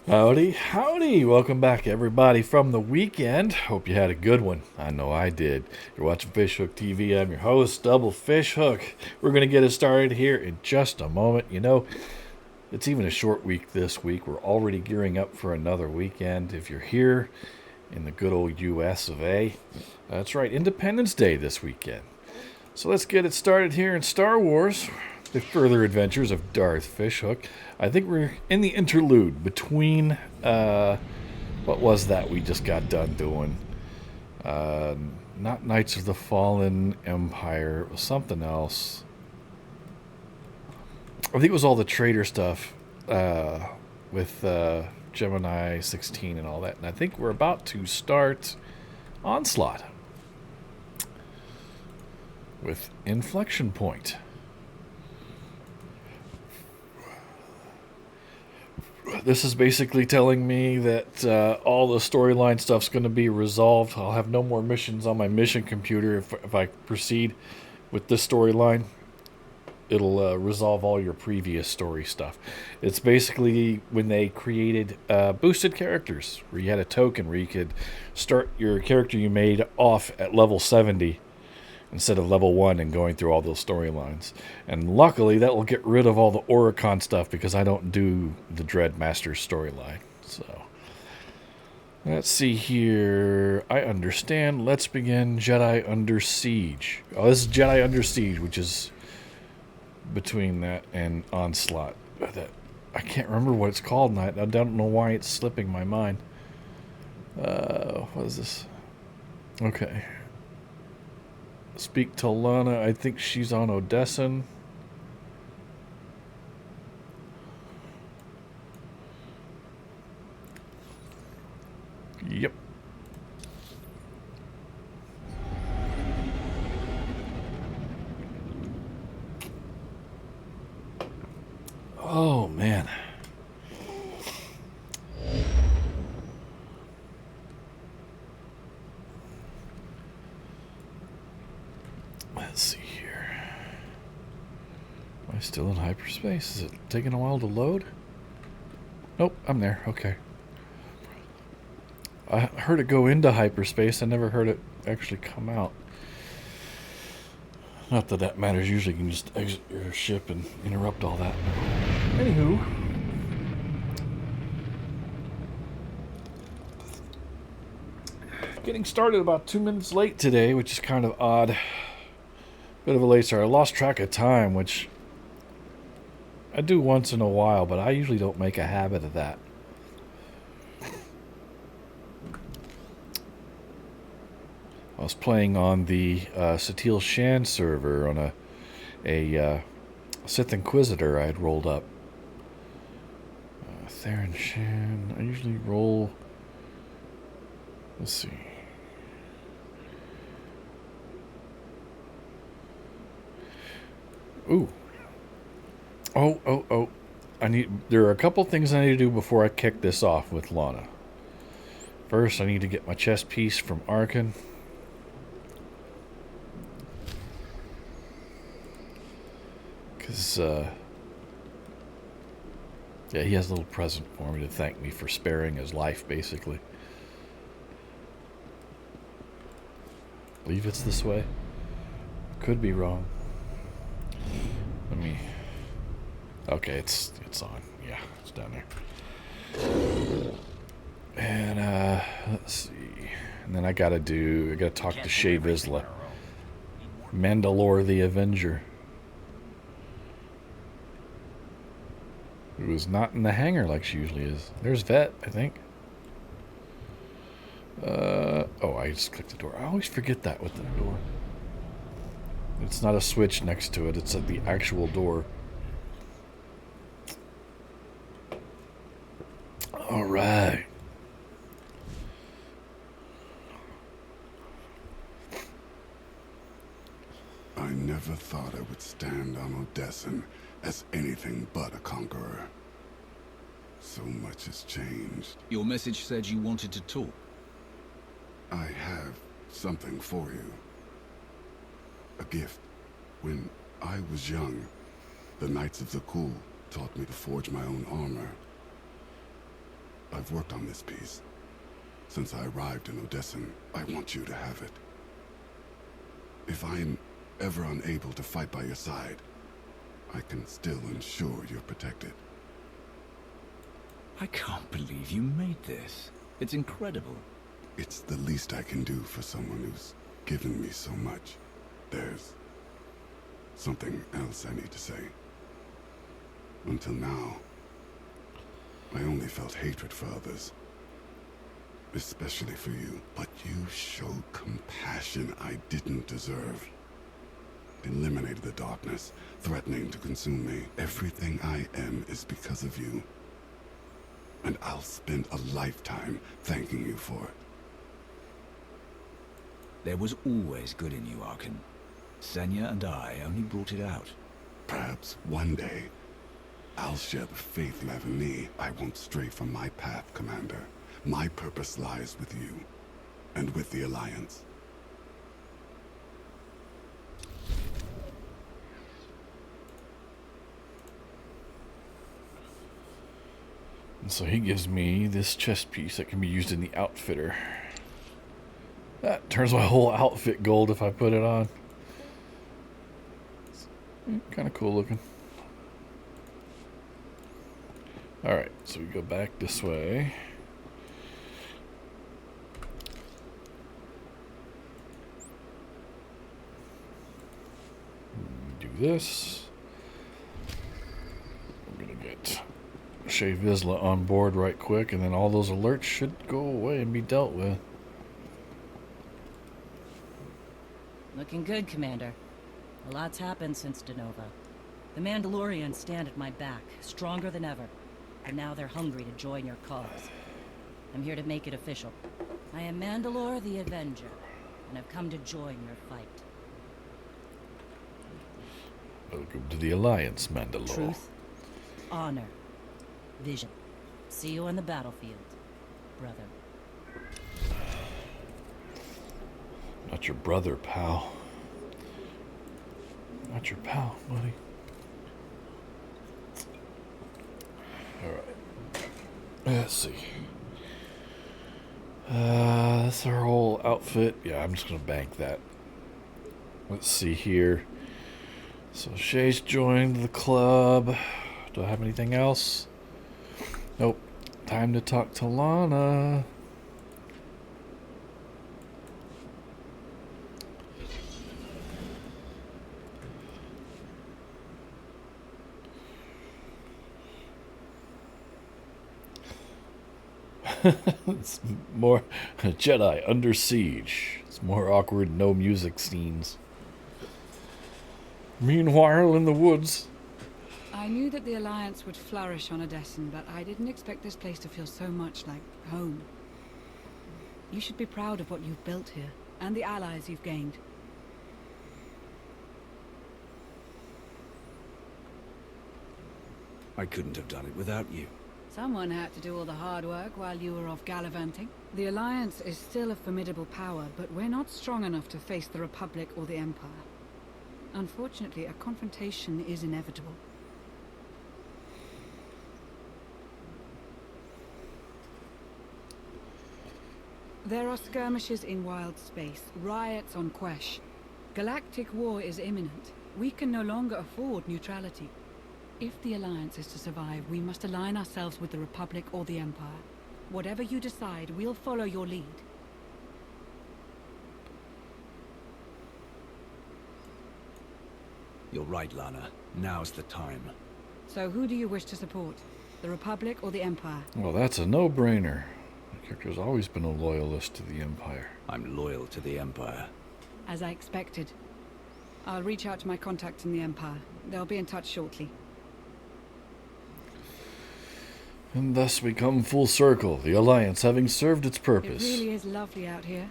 Howdy, howdy. Welcome back, everybody, from the weekend. Hope you had a good one. I know I did. You're watching Fishhook TV. I'm your host, Double Fishhook. We're going to get it started here in just a moment. You know, it's even a short week this week. We're already gearing up for another weekend. If you're here in the good old US of A, that's right, Independence Day this weekend. So let's get it started here in Star Wars, the further adventures of Darth Fishhook. I think we're in the interlude between, what was that we just got done doing? Uh, Not Knights of the Fallen Empire, it was something else. I think it was all the traitor stuff with Gemini 16 and all that. And I think we're about to start Onslaught with Inflection Point. This is basically telling me that all the storyline stuff's going to be resolved. I'll have no more missions on my mission computer if I proceed with this storyline. It'll resolve all your previous story stuff. It's basically when they created boosted characters, where you had a token where you could start your character you made off at level 70 instead of level 1 and going through all those storylines. And luckily, that will get rid of all the Oricon stuff because I don't do the Dreadmaster storyline. So, let's see here. I understand. Let's begin Jedi Under Siege. Oh, this is Jedi Under Siege, which is between that and Onslaught. I can't remember what it's called, and I don't know why it's slipping my mind. What is this? Okay. Speak to Lana. I think she's on Odessan. Yep. Oh, man. Let's see here. Am I still in hyperspace? Is it taking a while to load? Nope, I'm there. Okay. I heard it go into hyperspace. I never heard it actually come out. Not that that matters. Usually you can just exit your ship and interrupt all that. Anywho. Getting started about 2 minutes late today, which is kind of odd. Bit of a late start. I lost track of time, which I do once in a while, but I usually don't make a habit of that. I was playing on the Satil Shan server on a Sith Inquisitor I had rolled up. Theron Shan. I usually roll. Let's see. Ooh. Oh. There are a couple things I need to do before I kick this off with Lana. First, I need to get my chest piece from Arkin. Because, yeah, he has a little present for me to thank me for sparing his life, basically. I believe it's this way. Could be wrong. Let me... Okay, it's on. Yeah, it's down there. And, let's see. And then I gotta talk to Shea Vizsla. Mandalore the Avenger. Who is not in the hangar like she usually is. There's Vet, I think. Oh, I just clicked the door. I always forget that with the door. It's not a switch next to it. It's at the actual door. All right. I never thought I would stand on Odessan as anything but a conqueror. So much has changed. Your message said you wanted to talk. I have something for you. A gift. When I was young, the Knights of the Cool taught me to forge my own armor. I've worked on this piece. Since I arrived in Odessan, I want you to have it. If I am ever unable to fight by your side, I can still ensure you're protected. I can't believe you made this. It's incredible. It's the least I can do for someone who's given me so much. There's something else I need to say. Until now, I only felt hatred for others. Especially for you. But you showed compassion I didn't deserve. Eliminated the darkness, threatening to consume me. Everything I am is because of you. And I'll spend a lifetime thanking you for it. There was always good in you, Arkan. Senya and I only brought it out. Perhaps one day, I'll share the faith you have in me. I won't stray from my path, Commander. My purpose lies with you, and with the Alliance. And so he gives me this chest piece that can be used in the outfitter. That turns my whole outfit gold if I put it on. Kind of cool looking. Alright, so we go back this way. Do this. I'm gonna get Shay Vizsla on board right quick, and then all those alerts should go away and be dealt with. Looking good, Commander. A lot's happened since Denova. The Mandalorians stand at my back, stronger than ever. And now they're hungry to join your cause. I'm here to make it official. I am Mandalore the Avenger, and I've come to join your fight. Welcome to the Alliance, Mandalore. Truth, honor, vision. See you on the battlefield, brother. Not your brother, pal. Not your pal, buddy. Alright. Let's see. That's our whole outfit. Yeah, I'm just gonna bank that. Let's see here. So Shay's joined the club. Do I have anything else? Nope. Time to talk to Lana. It's more Jedi under siege. It's more awkward, no music scenes. Meanwhile, in the woods. I knew that the Alliance would flourish on Odessan, but I didn't expect this place to feel so much like home. You should be proud of what you've built here, and the allies you've gained. I couldn't have done it without you. Someone had to do all the hard work while you were off gallivanting. The Alliance is still a formidable power, but we're not strong enough to face the Republic or the Empire. Unfortunately, a confrontation is inevitable. There are skirmishes in wild space, riots on Quesh. Galactic war is imminent. We can no longer afford neutrality. If the Alliance is to survive, we must align ourselves with the Republic or the Empire. Whatever you decide, we'll follow your lead. You're right, Lana. Now's the time. So who do you wish to support? The Republic or the Empire? Well, that's a no-brainer. My character's always been a loyalist to the Empire. I'm loyal to the Empire. As I expected. I'll reach out to my contacts in the Empire. They'll be in touch shortly. And thus we come full circle, the Alliance having served its It purpose. really is lovely out here.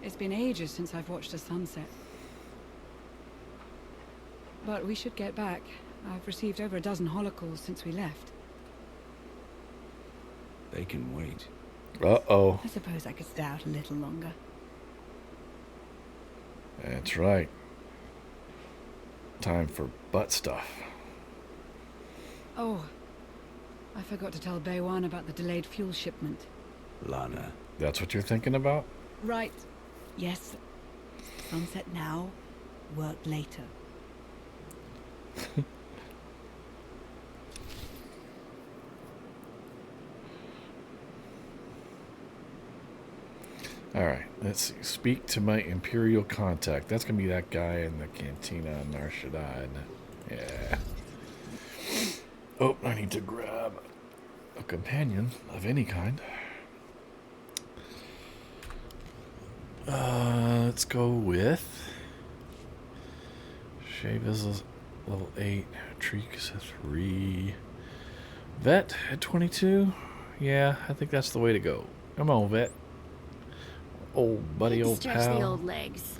It's been ages since I've watched a sunset. But we should get back. I've received over a dozen holocalls since we left. They can wait. Uh-oh. I suppose I could stay out a little longer. That's right. Time for butt stuff. Oh, I forgot to tell Baywan about the delayed fuel shipment. Lana. That's what you're thinking about? Right. Yes. Sunset now, work later. Alright, let's see. Speak to my Imperial contact. That's going to be that guy in the cantina in Nar Shaddaa. Yeah. Oh, I need to grab a companion of any kind. Let's go with Shavis is level 8, Treeks at 3, Vet at 22. Yeah, I think that's the way to go. Come on, Vet. Old buddy, old Stretch pal. the old legs.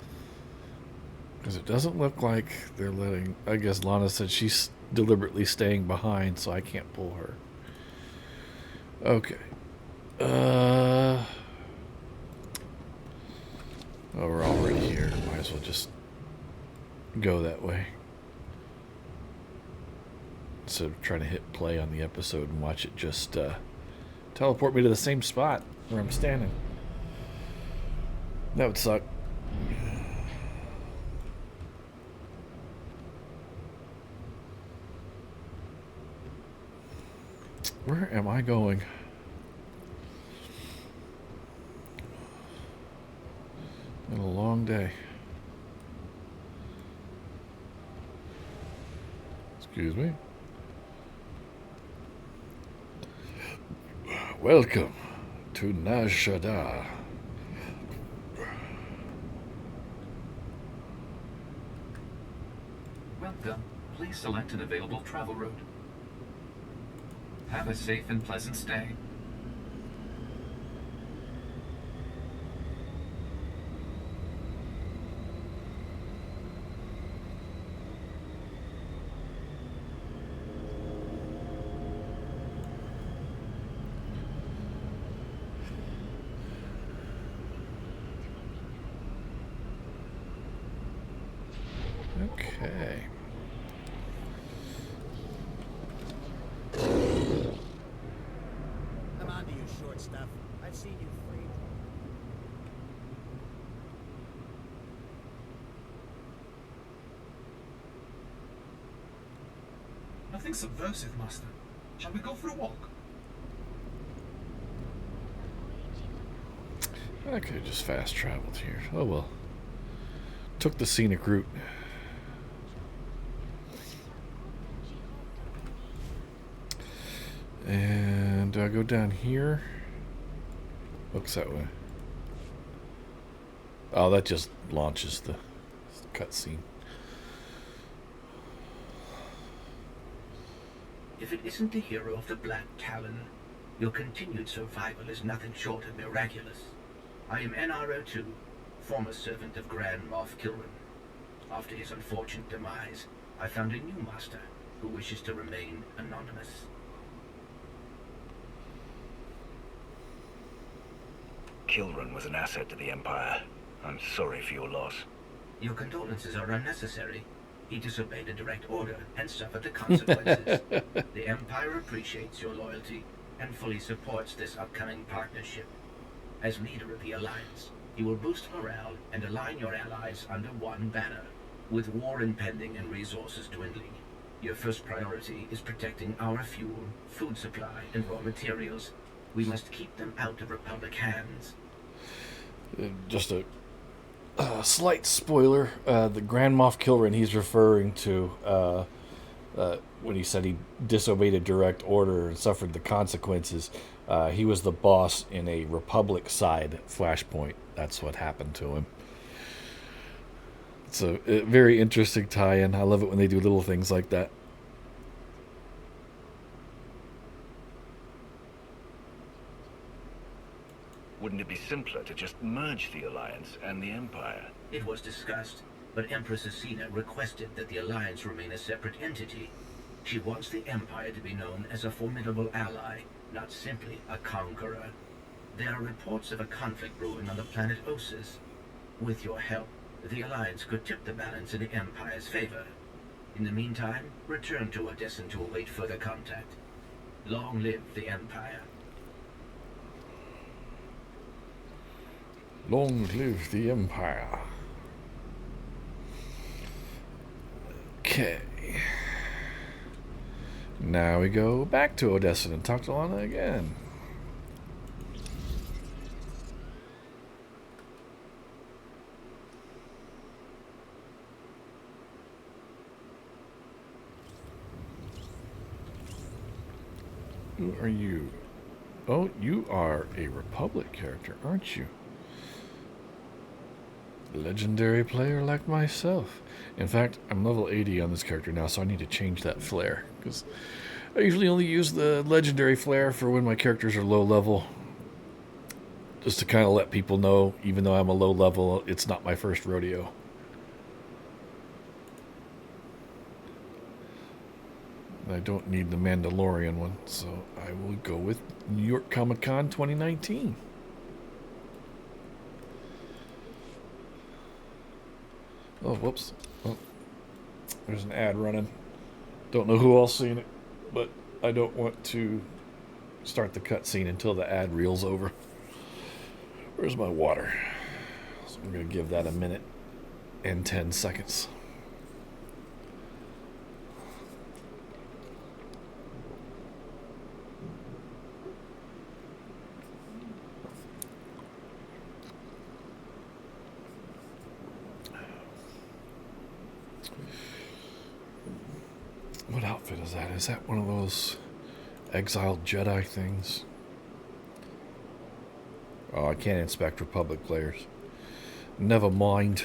Because it doesn't look like they're letting... I guess Lana said she's deliberately staying behind, so I can't pull her. Okay. Oh, we're already here. Might as well just go that way. Instead of trying to hit play on the episode and watch it just teleport me to the same spot where I'm standing. That would suck. Where am I going? Been a long day. Excuse me. Welcome to Nar Shaddaa. Welcome. Please select an available travel route. Have a safe and pleasant stay. Okay. Come on to you short stuff. I've seen you free. Nothing subversive, Master. Shall we go for a walk? I could have just fast traveled here. Oh well. Took the scenic route. And do I go down here? Looks that way. Oh, that just launches the cutscene. If it isn't the hero of the Black Talon, your continued survival is nothing short of miraculous. I am NRO2, former servant of Grand Moff Kilran. After his unfortunate demise, I found a new master who wishes to remain anonymous. Kilran was an asset to the Empire. I'm sorry for your loss. Your condolences are unnecessary. He disobeyed a direct order and suffered the consequences. The Empire appreciates your loyalty and fully supports this upcoming partnership. As leader of the Alliance, you will boost morale and align your allies under one banner. With war impending and resources dwindling, your first priority is protecting our fuel, food supply, and raw materials. We must keep them out of Republic hands. Just a slight spoiler. The Grand Moff Kilran he's referring to when he said he disobeyed a direct order and suffered the consequences. He was the boss in a Republic side flashpoint. That's what happened to him. It's a very interesting tie-in. I love it when they do little things like that. Wouldn't it be simpler to just merge the Alliance and the Empire? It was discussed, but Empress Asina requested that the Alliance remain a separate entity. She wants the Empire to be known as a formidable ally, not simply a conqueror. There are reports of a conflict brewing on the planet Ossus. With your help, the Alliance could tip the balance in the Empire's favor. In the meantime, return to Odessen to await further contact. Long live the Empire. Long live the Empire. Okay. Now we go back to Odessa and talk to Lana again. Who are you? Oh, you are a Republic character, aren't you? Legendary player like myself. In fact, I'm level 80 on this character now, so I need to change that flare. Because I usually only use the legendary flare for when my characters are low level. Just to kind of let people know, even though I'm a low level, it's not my first rodeo. I don't need the Mandalorian one, so I will go with New York Comic Con 2019. Oh, whoops. Oh, there's an ad running. Don't know who all's seen it, but I don't want to start the cutscene until the ad reels over. Where's my water? So I'm going to give that a minute and 10 seconds. What outfit is that? Is that one of those exiled Jedi things? Oh, I can't inspect Republic players. Never mind.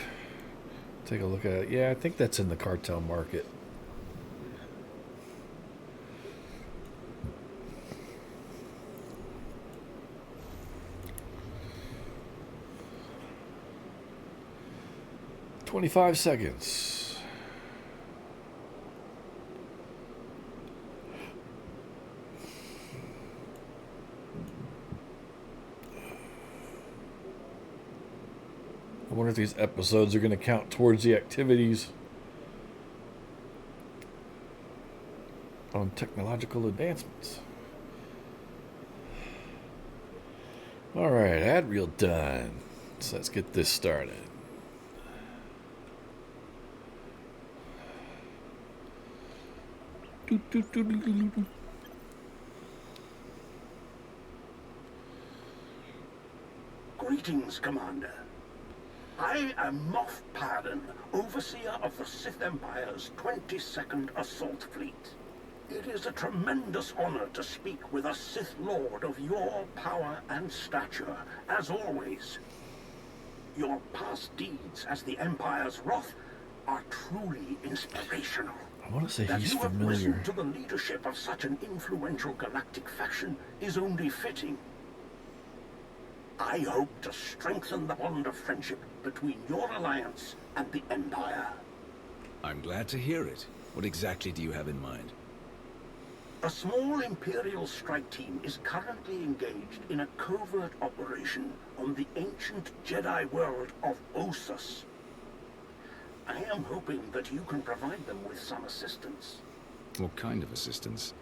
Take a look at it. Yeah, I think that's in the cartel market. "25 seconds. I wonder if these episodes are going to count towards the activities on technological advancements. Alright, ad reel done. So let's get this started. Greetings, Commander. I am Moff Pardon, Overseer of the Sith Empire's 22nd Assault Fleet. It is a tremendous honor to speak with a Sith Lord of your power and stature, as always. Your past deeds as the Empire's Wrath are truly inspirational. I want to say That he's you have familiar. risen to the leadership of such an influential galactic faction is only fitting. I hope to strengthen the bond of friendship between your alliance and the Empire. I'm glad to hear it. What exactly do you have in mind? A small Imperial strike team is currently engaged in a covert operation on the ancient Jedi world of Ossus. I am hoping that you can provide them with some assistance. What kind of assistance?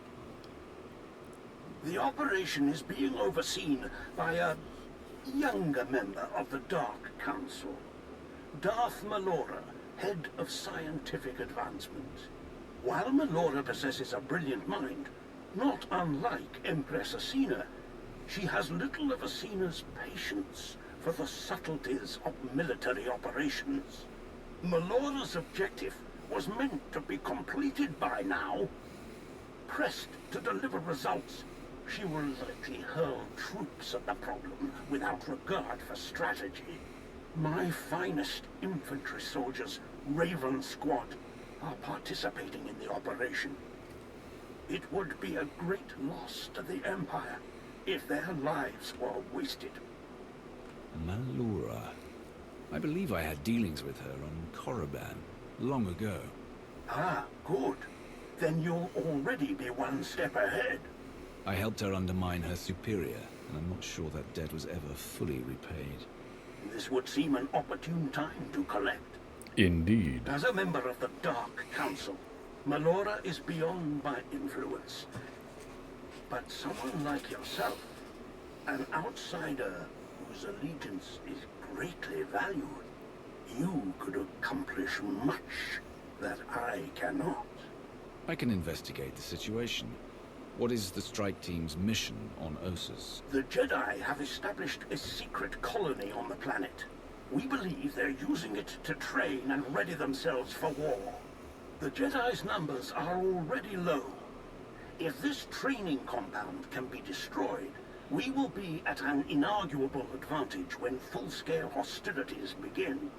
The operation is being overseen by a younger member of the Dark Council, Darth Malora, head of scientific advancement. While Malora possesses a brilliant mind, not unlike Empress Asina, she has little of Asina's patience for the subtleties of military operations. Malora's objective was meant to be completed by now. Pressed to deliver results, she will likely hurl troops at the problem without regard for strategy. My finest infantry soldiers, Raven Squad, are participating in the operation. It would be a great loss to the Empire if their lives were wasted. Malora. I believe I had dealings with her on Korriban long ago. Ah, good. Then you'll already be one step ahead. I helped her undermine her superior, and I'm not sure that debt was ever fully repaid. This would seem an opportune time to collect. Indeed. As a member of the Dark Council, Malora is beyond my influence. But someone like yourself, an outsider whose allegiance is greatly valued, you could accomplish much that I cannot. I can investigate the situation. What is the strike team's mission on Ossus? The Jedi have established a secret colony on the planet. We believe they're using it to train and ready themselves for war. The Jedi's numbers are already low. If this training compound can be destroyed, we will be at an inarguable advantage when full-scale hostilities begin.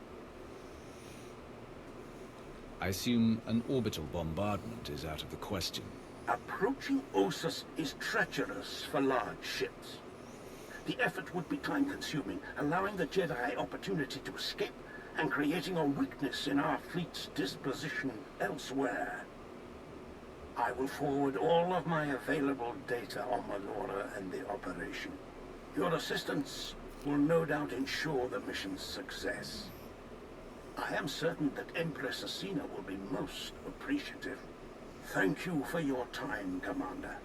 I assume an orbital bombardment is out of the question. Approaching Ossus is treacherous for large ships. The effort would be time-consuming, allowing the Jedi opportunity to escape and creating a weakness in our fleet's disposition elsewhere. I will forward all of my available data on Melora and the operation. Your assistance will no doubt ensure the mission's success. I am certain that Empress Asina will be most appreciative. Thank you for your time, Commander.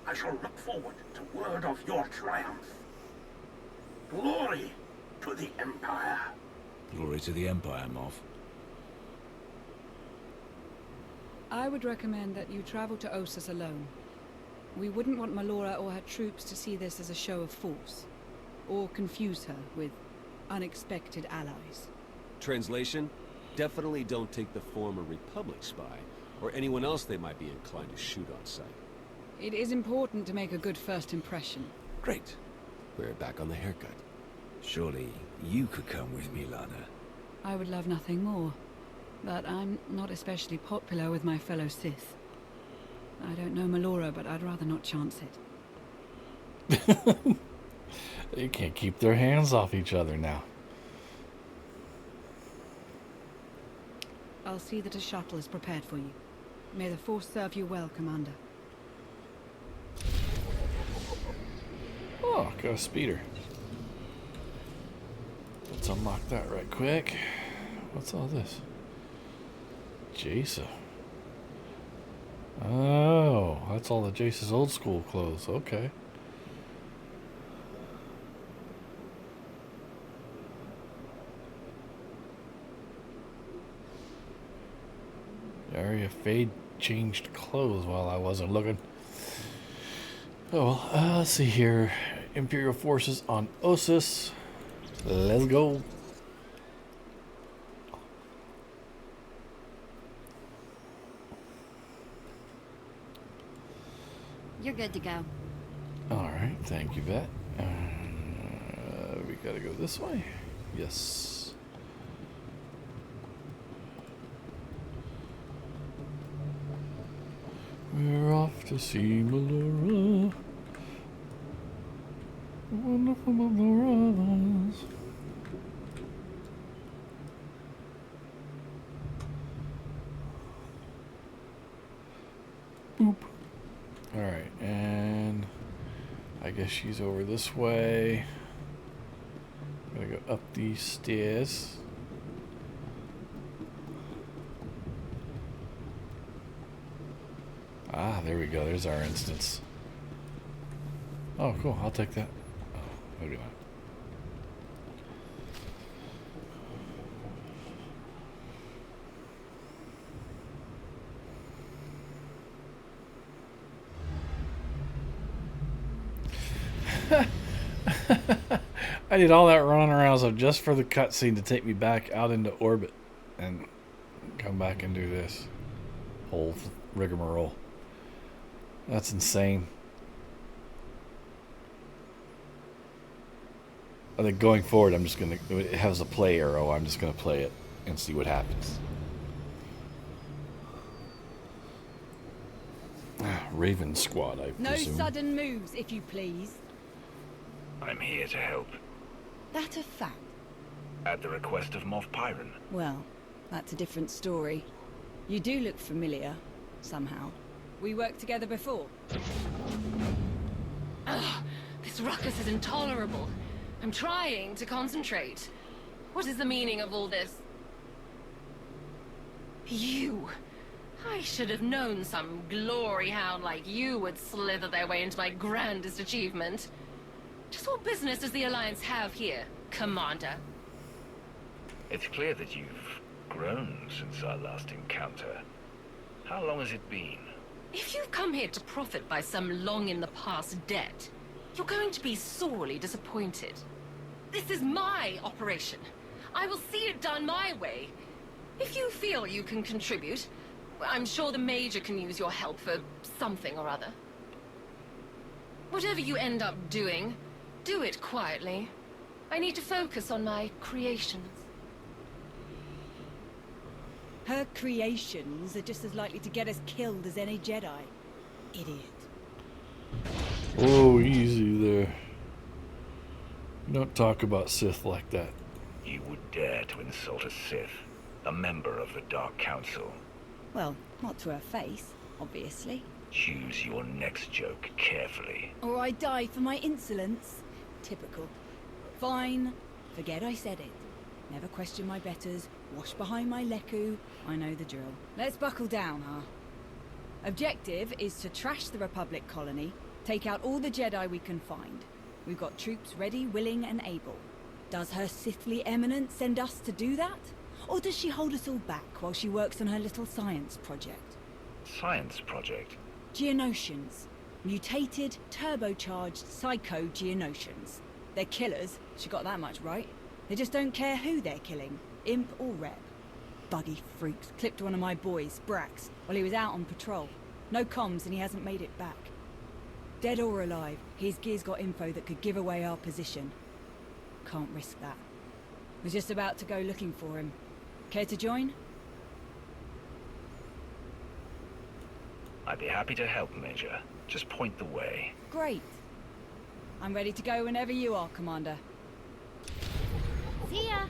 I shall look forward to word of your triumph. Glory to the Empire. Glory to the Empire, Moff. I would recommend that you travel to Ossus alone. We wouldn't want Melora or her troops to see this as a show of force, or confuse her with unexpected allies. Translation? Definitely don't take the former Republic spy, or anyone else they might be inclined to shoot on sight. It is important to make a good first impression. Great. We're back on the haircut. Surely you could come with me, Lana. I would love nothing more, but I'm not especially popular with my fellow Sith. I don't know Melora, but I'd rather not chance it. They can't keep their hands off each other now. I'll see that a shuttle is prepared for you. May the Force serve you well, Commander. Oh, got a speeder. Let's unlock that right quick. What's all this? Jace. Oh, that's all the Jace's old school clothes. Okay. Area Fade changed clothes while I wasn't looking. Oh, well, let's see here. Imperial forces on Ossus. Let's go. You're good to go. Alright, thank you, Bet. We gotta go this way? Yes. We're off to see Melora. Wonderful Meloras. Boop. Alright, and I guess she's over this way. I'm gonna go up these stairs. Ah, there we go. There's our instance. Oh, cool. I'll take that. Oh, maybe not. I did all that running around so just for the cutscene to take me back out into orbit and come back and do this whole rigmarole. That's insane. I think going forward, I'm just gonna. It has a play arrow. I'm just gonna play it and see what happens. Raven Squad, I presume. No sudden moves, if you please. I'm here to help. That a fact? At the request of Moff Pyron. Well, that's a different story. You do look familiar, somehow. We worked together before. Ugh, this ruckus is intolerable. I'm trying to concentrate. What is the meaning of all this? You! I should have known some glory hound like you would slither their way into my grandest achievement. Just what business does the Alliance have here, Commander? It's clear that you've grown since our last encounter. How long has it been? If you've come here to profit by some long-in-the-past debt, you're going to be sorely disappointed. This is my operation. I will see it done my way. If you feel you can contribute, I'm sure the Major can use your help for something or other. Whatever you end up doing, do it quietly. I need to focus on my creations. Her creations are just as likely to get us killed as any Jedi. Idiot. Oh, easy there. You don't talk about Sith like that. You would dare to insult a Sith, a member of the Dark Council. Well, not to her face, obviously. Choose your next joke carefully. Or I die for my insolence. Typical. Fine. Forget I said it. Never question my betters. Wash behind my leku. I know the drill. Let's buckle down, huh? Objective is to trash the Republic colony, take out all the Jedi we can find. We've got troops ready, willing, and able. Does Her Sithly Eminence send us to do that? Or does she hold us all back while she works on her little science project? Science project? Geonosians. Mutated, turbocharged psycho-Geonosians. They're killers, she got that much right. They just don't care who they're killing, imp or rep. Buggy freaks clipped one of my boys, Brax, while he was out on patrol. No comms and he hasn't made it back. Dead or alive, his gear's got info that could give away our position. Can't risk that. Was just about to go looking for him. Care to join? I'd be happy to help, Major. Just point the way. Great. I'm ready to go whenever you are, Commander. See ya!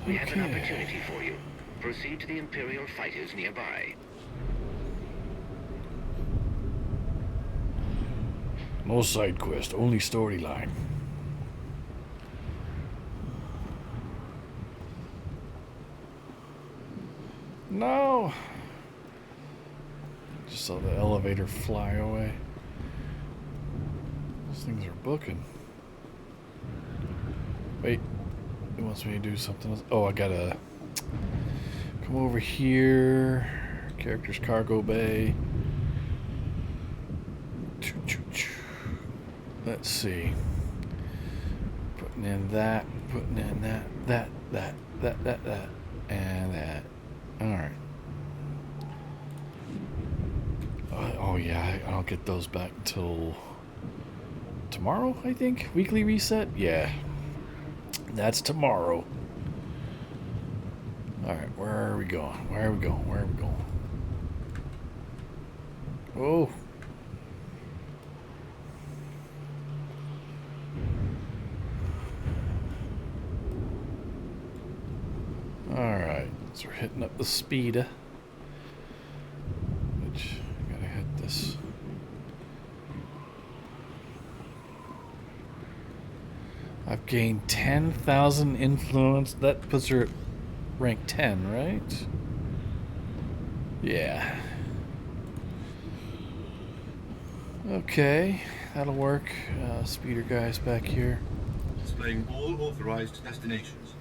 We have an opportunity for you. Proceed to the Imperial fighters nearby. No side quest, only storyline. No! Just saw the elevator fly away. Those things are booking. Wait, it wants me to do something else. Oh, I gotta come over here. Characters cargo bay. Let's see. Putting in that, that, and that. Alright. Oh yeah, I don't get those back until tomorrow, I think? Weekly reset? Yeah. That's tomorrow. Alright, where are we going? Where are we going? Where are we going? Oh. Alright, so we're hitting up the speed. Which, I gotta hit this. I've gained 10,000 influence. That puts her at rank 10, right? Yeah. Okay, that'll work. Speeder guy's back here. Displaying all authorized destinations.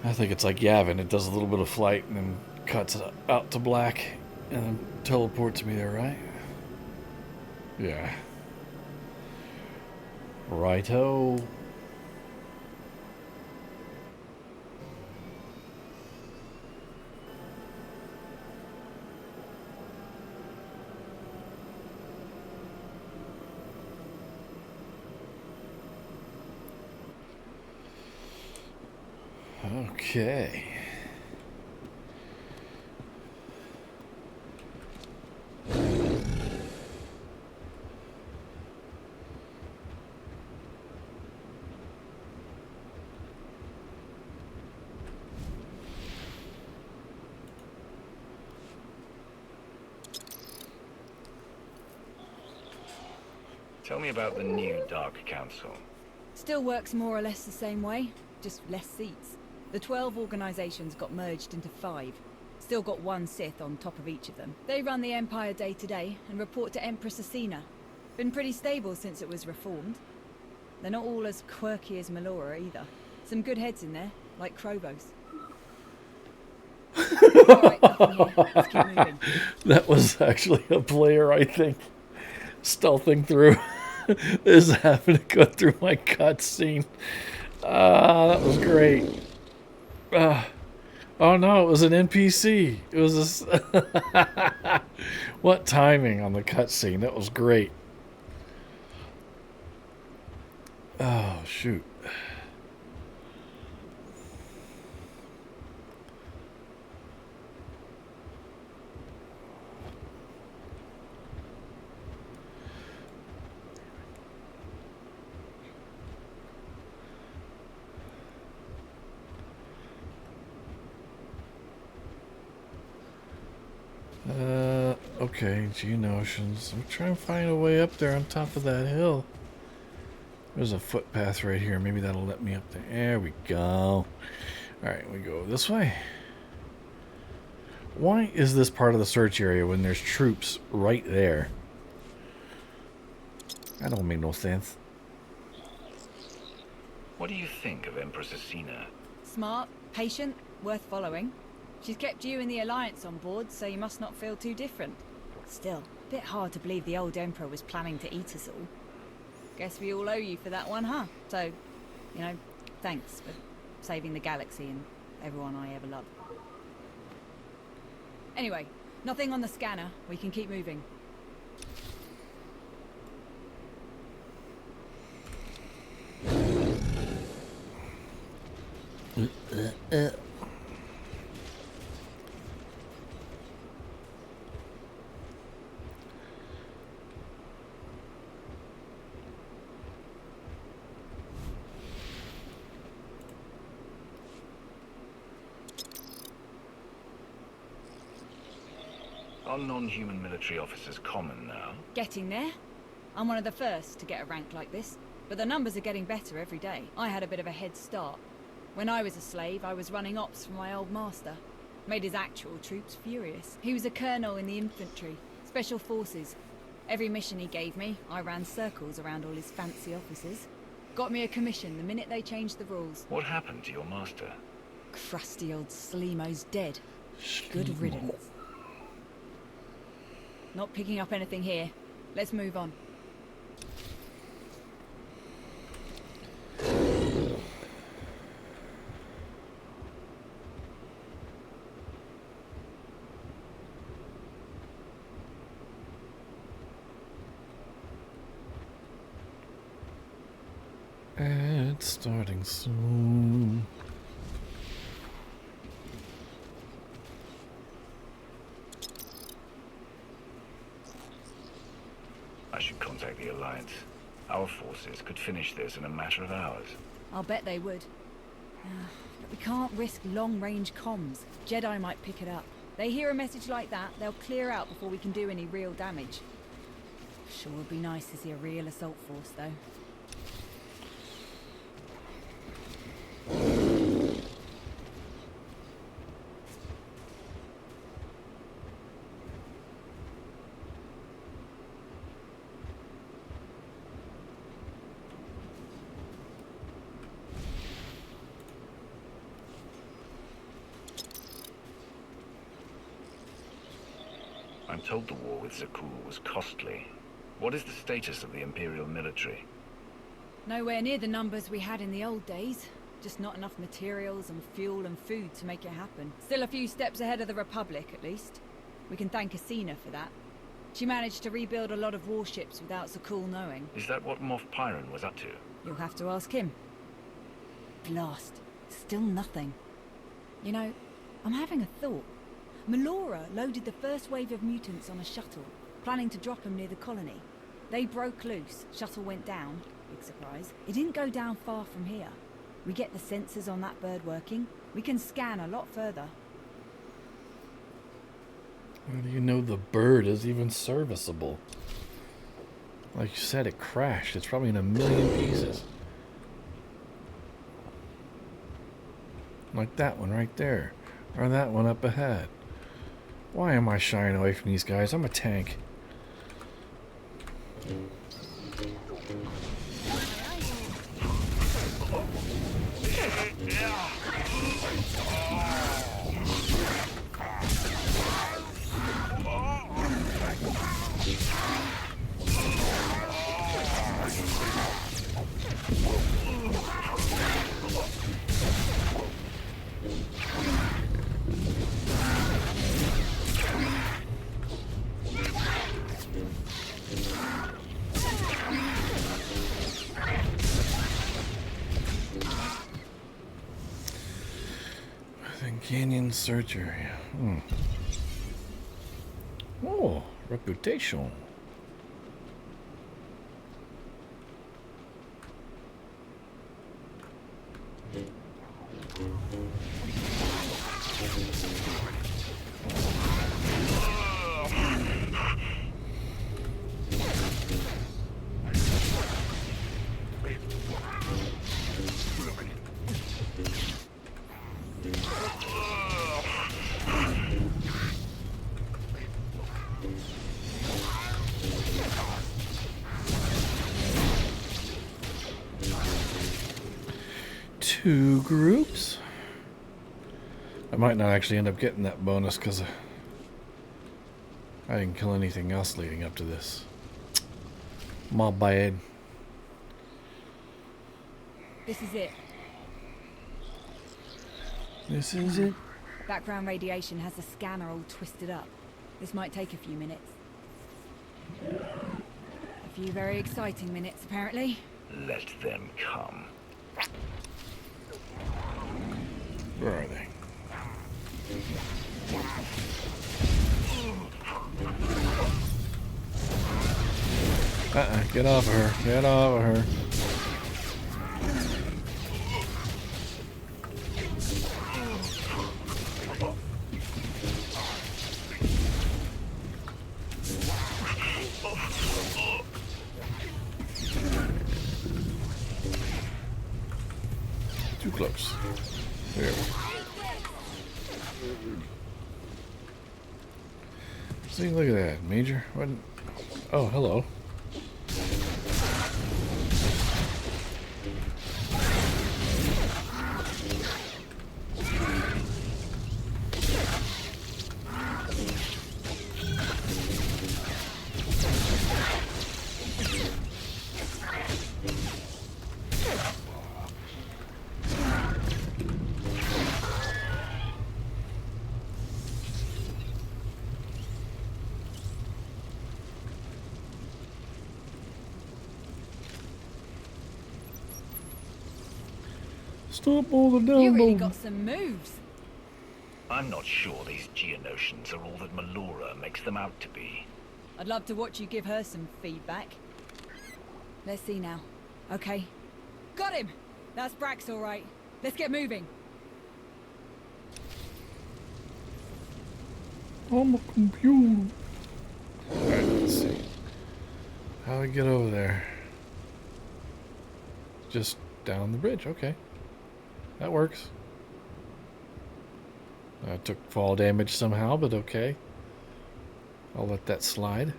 I think it's like Yavin. It does a little bit of flight and then cuts out to black and then teleports me there, right? Yeah. Righto. Okay. Tell me about the new Dark Council. Still works more or less the same way, just less seats. The 12 organizations got merged into 5. Still got 1 Sith on top of each of them. They run the Empire day to day and report to Empress Asina. Been pretty stable since it was reformed. They're not all as quirky as Melora either. Some good heads in there, like Krovos. Alright, nothing here. Let's keep moving. That was actually a player, I think, stealthing through. This happened to go through my cutscene. That was great. Oh no, it was an NPC. It was a... What timing on the cutscene. That was great. Oh, shoot. Okay, Geonosians. I'm trying to find a way up there on top of that hill. There's a footpath right here. Maybe that'll let me up there. There we go. Alright, we go this way. Why is this part of the search area when there's troops right there? That don't make no sense. What do you think of Empress Asina? Smart, patient, worth following. She's kept you and the Alliance on board, so you must not feel too different. Still, a bit hard to believe the old Emperor was planning to eat us all. Guess we all owe you for that one, huh? So, you know, thanks for saving the galaxy and everyone I ever loved. Anyway, nothing on the scanner. We can keep moving. Are non-human military officers common now? Getting there. I'm one of the first to get a rank like this, but the numbers are getting better every day. I had a bit of a head start. When I was a slave, I was running ops for my old master. Made his actual troops furious. He was a colonel in the infantry, special forces. Every mission he gave me, I ran circles around all his fancy officers. Got me a commission the minute they changed the rules. What happened to your master? Crusty old Sleemo's dead. Good riddance. Not picking up anything here. Let's move on. It's starting soon. I should contact the Alliance. Our forces could finish this in a matter of hours. I'll bet they would. But we can't risk long-range comms. Jedi might pick it up. They hear a message like that, they'll clear out before we can do any real damage. Sure would be nice to see a real assault force, though. I'm told the war with Zakul was costly. What is the status of the Imperial military? Nowhere near the numbers we had in the old days. Just not enough materials and fuel and food to make it happen. Still a few steps ahead of the Republic, at least. We can thank Asina for that. She managed to rebuild a lot of warships without Zakul knowing. Is that what Moff Pyron was up to? You'll have to ask him. Blast. Still nothing. You know, I'm having a thought. Melora loaded the first wave of mutants on a shuttle, planning to drop them near the colony. They broke loose, shuttle went down, big surprise. It didn't go down far from here. We get the sensors on that bird working, we can scan a lot further. How do you know the bird is even serviceable? Like you said, it crashed. It's probably in a million pieces. Like that one right there. Or that one up ahead. Why am I shying away from these guys? I'm a tank. Canyon search area. Oh, reputation. Two groups. I might not actually end up getting that bonus because I didn't kill anything else leading up to this. My bad. This is it. This is it. Background radiation has the scanner all twisted up. This might take a few minutes. A few very exciting minutes, apparently. Let them come. Where are they? Get off of her. Get off of her. Too close. There we go. See, look at that, Major. What? Oh, hello. Stop all the download. You really got some moves. I'm not sure these Geonosians are all that Melora makes them out to be. I'd love to watch you give her some feedback. Let's see now. Okay. Got him! That's Brax, all right. Let's get moving. I'm a computer. Alright, let's see. How do I get over there? Just down the bridge, okay. That works. I took fall damage somehow, but okay. I'll let that slide,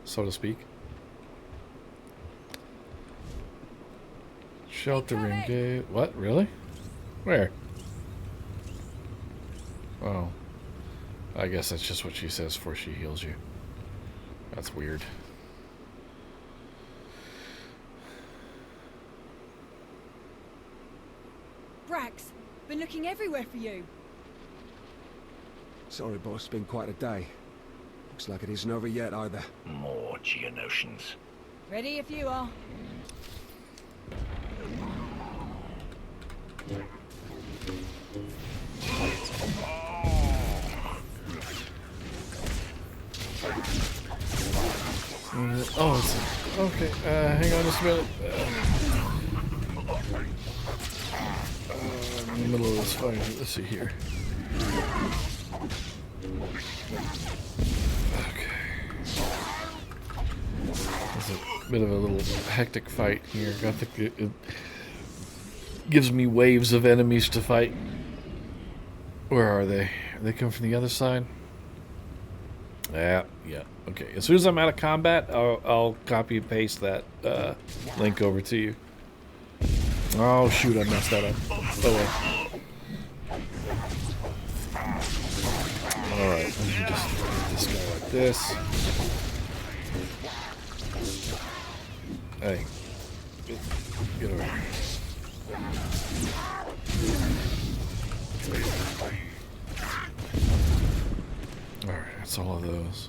so to speak. Shelter room gate. What? Really? Where? Oh. I guess that's just what she says before she heals you. That's weird. Brax, been looking everywhere for you. Sorry, boss. Been quite a day. Looks like it isn't over yet either. More Geonosians. Ready if you are. Oh, it's okay. Hang on just a minute. I'm in the middle of this fight. Let's see here. Okay. It's a bit of a little hectic fight here. I think gives me waves of enemies to fight. Where are they? Are they coming from the other side? Yeah. Okay. As soon as I'm out of combat, I'll copy and paste that link over to you. Oh shoot! I messed that up. Oh well. All right. Let me just hit this guy like this. Hey, get over here. All right, that's all of those.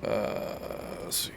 Let's see.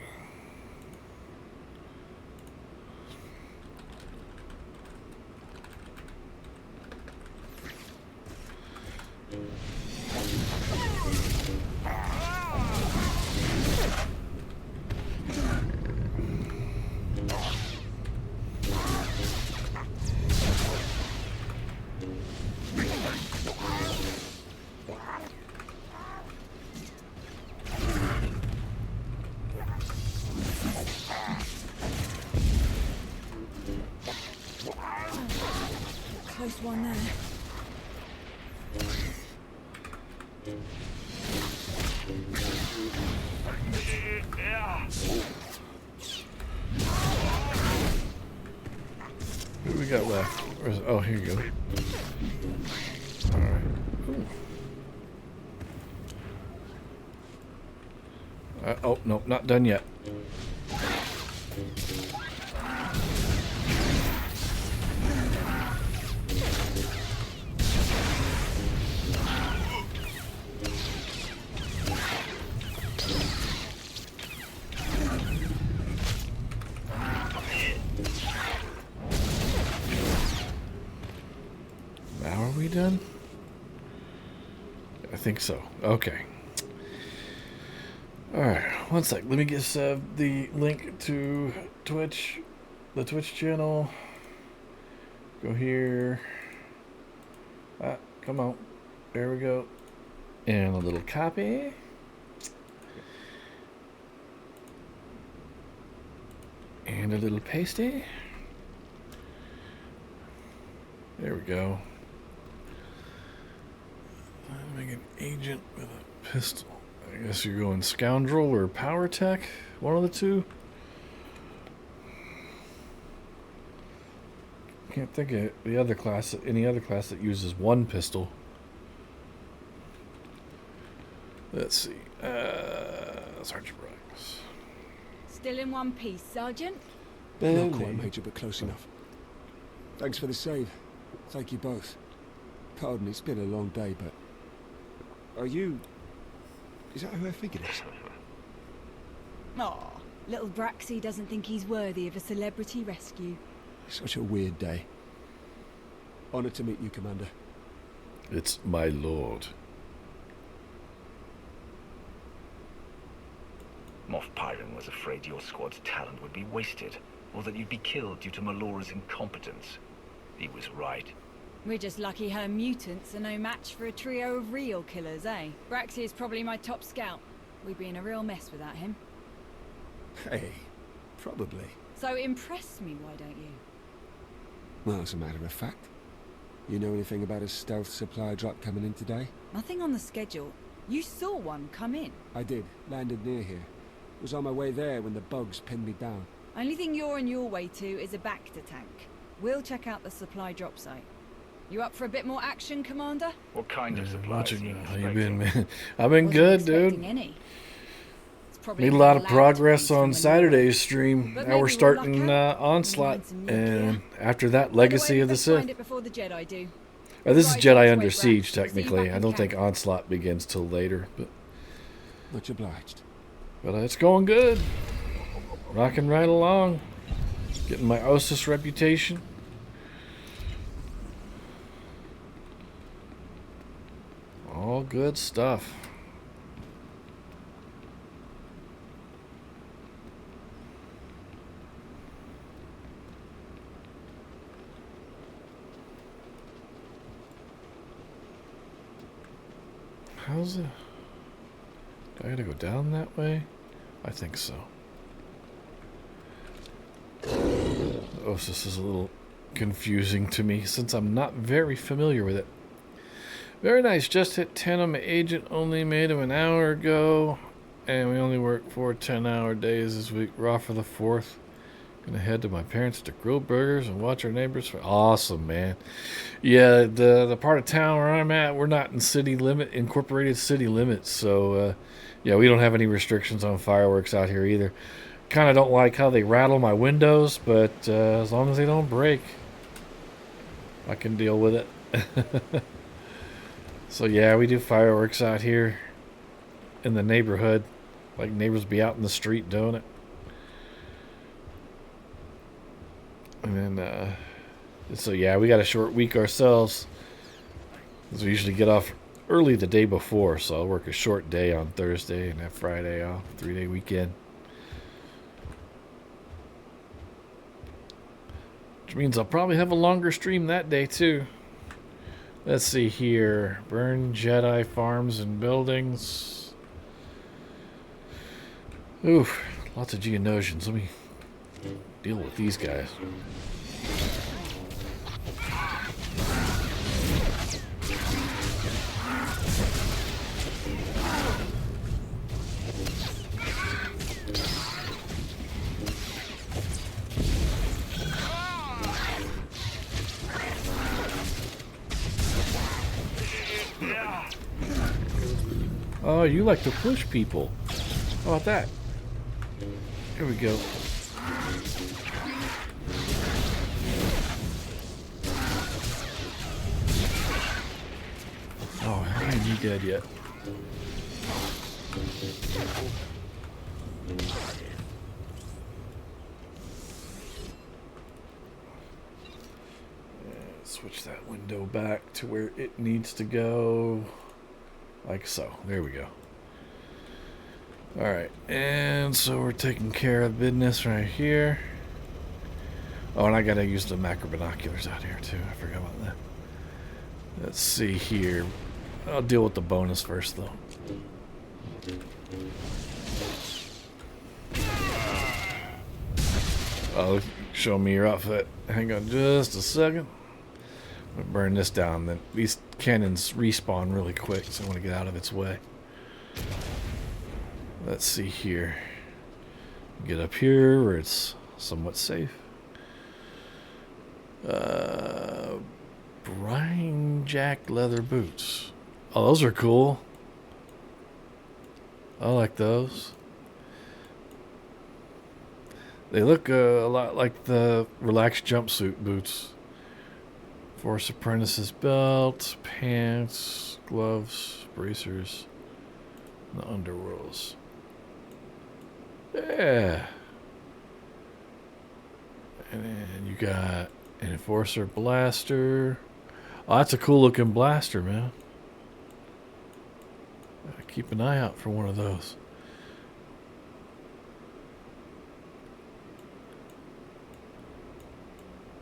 Close one there. What do we got left? Where's, oh, here you go. Alright. Oh, no, not done yet. Now are we done? I think so. Okay. Alright, one sec. Let me get the link to Twitch, the Twitch channel. Go here. Ah, come on. There we go. And a little copy. And a little pasty. There we go. Make an agent with a pistol. I guess you're going scoundrel or power tech, one of the two. Can't think of the other class, any other class that uses one pistol. Let's see. Sergeant Brooks. Still in one piece, Sergeant? Not quite, Major, but close enough. Thanks for the save. Thank you both. Pardon, it's been a long day, but... Are you... Is that who I figured it is? Aw, little Braxy doesn't think he's worthy of a celebrity rescue. Such a weird day. Honored to meet you, Commander. It's my lord. Moff Pyron was afraid your squad's talent would be wasted, or that you'd be killed due to Melora's incompetence. He was right. We're just lucky her mutants are no match for a trio of real killers, eh? Braxy is probably my top scout. We'd be in a real mess without him. Hey, probably. So impress me, why don't you? Well, as a matter of fact, you know anything about a stealth supply drop coming in today? Nothing on the schedule. You saw one come in. I did. Landed near here. Was on my way there when the bugs pinned me down. Only thing you're on your way to is a Bacta tank. We'll check out the supply drop site. You up for a bit more action, Commander? What kind of supplies? How you been, man? I've been good, dude. Any. Made a lot of progress on Saturday's stream. Now we're starting Onslaught, and after that, Legacy of the Sith. This is Jedi Under Siege, technically. I don't think Onslaught begins till later, but much obliged. But it's going good. Rocking right along. Getting my Osis reputation. All good stuff. How's it? Do I gotta go down that way? I think so. Ossus is a little confusing to me since I'm not very familiar with it. Very nice. Just hit 10 on my agent. Only made him an hour ago. And we only work 4 10-hour days this week. Raw for the 4th. Gonna head to my parents to grill burgers and watch our neighbors. Awesome, man. Yeah, the part of town where I'm at, we're not in incorporated city limits. So, yeah, we don't have any restrictions on fireworks out here either. Kind of don't like how they rattle my windows, but as long as they don't break, I can deal with it. So, yeah, we do fireworks out here in the neighborhood. Like neighbors be out in the street doing it. And then, so yeah, we got a short week ourselves. Because we usually get off early the day before. So I'll work a short day on Thursday and have Friday off. 3-day weekend. Which means I'll probably have a longer stream that day too. Let's see here. Burn Jedi farms and buildings. Oof, lots of Geonosians. Let me deal with these guys. Oh, you like to push people. How about that? Here we go. Oh, I ain't you dead yet. Switch that window back to where it needs to go. Like so. There we go. Alright, and so we're taking care of business right here. Oh, and I gotta use the macro binoculars out here too. I forgot about that. Let's see here. I'll deal with the bonus first though. Oh, show me your outfit. Hang on just a second. I'm gonna burn this down. Then these cannons respawn really quick, so I want to get out of its way. Let's see here. Get up here where it's somewhat safe. Brine Jack leather boots. Oh, those are cool. I like those. They look a lot like the relaxed jumpsuit boots. Force Apprentice's belt, pants, gloves, bracers, and the underworlds. Yeah. And then you got an Enforcer blaster. Oh, that's a cool looking blaster, man. Keep an eye out for one of those.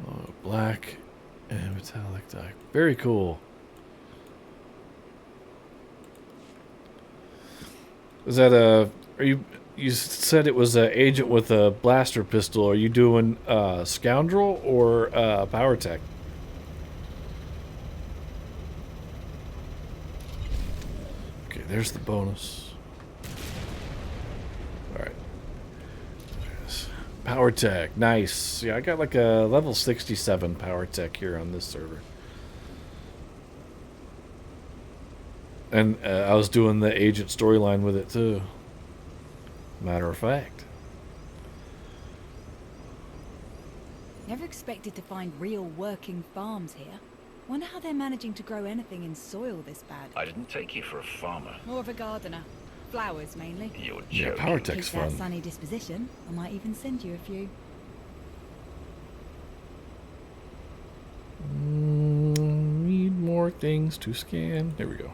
Oh, black and metallic dye. Very cool. Is that a... Are you... You said it was an agent with a blaster pistol. Are you doing Scoundrel or Power Tech? Okay, there's the bonus. Alright. Power Tech. Nice. Yeah, I got like a level 67 Power Tech here on this server. And I was doing the agent storyline with it too. Matter of fact. Never expected to find real working farms here. Wonder how they're managing to grow anything in soil this bad. I didn't take you for a farmer. More of a gardener. Flowers, mainly. You're joking. Yeah, Power Tech's Keep that fun. sunny disposition. I might even send you a few. Need more things to scan. There we go.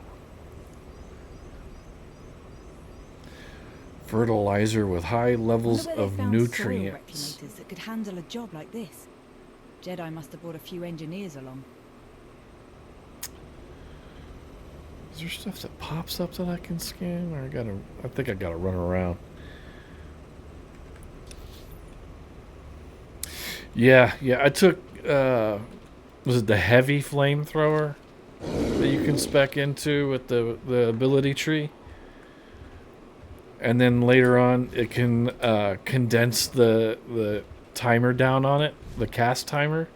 Fertilizer with high levels of nutrients. Soil reclamators that could handle a job like this. Jedi must have brought a few engineers along. Is there stuff that pops up that I can scan? Or I think I gotta run around. Yeah, I took, was it the heavy flamethrower that you can spec into with the ability tree? And then later on, it can condense the timer down on it, the cast timer.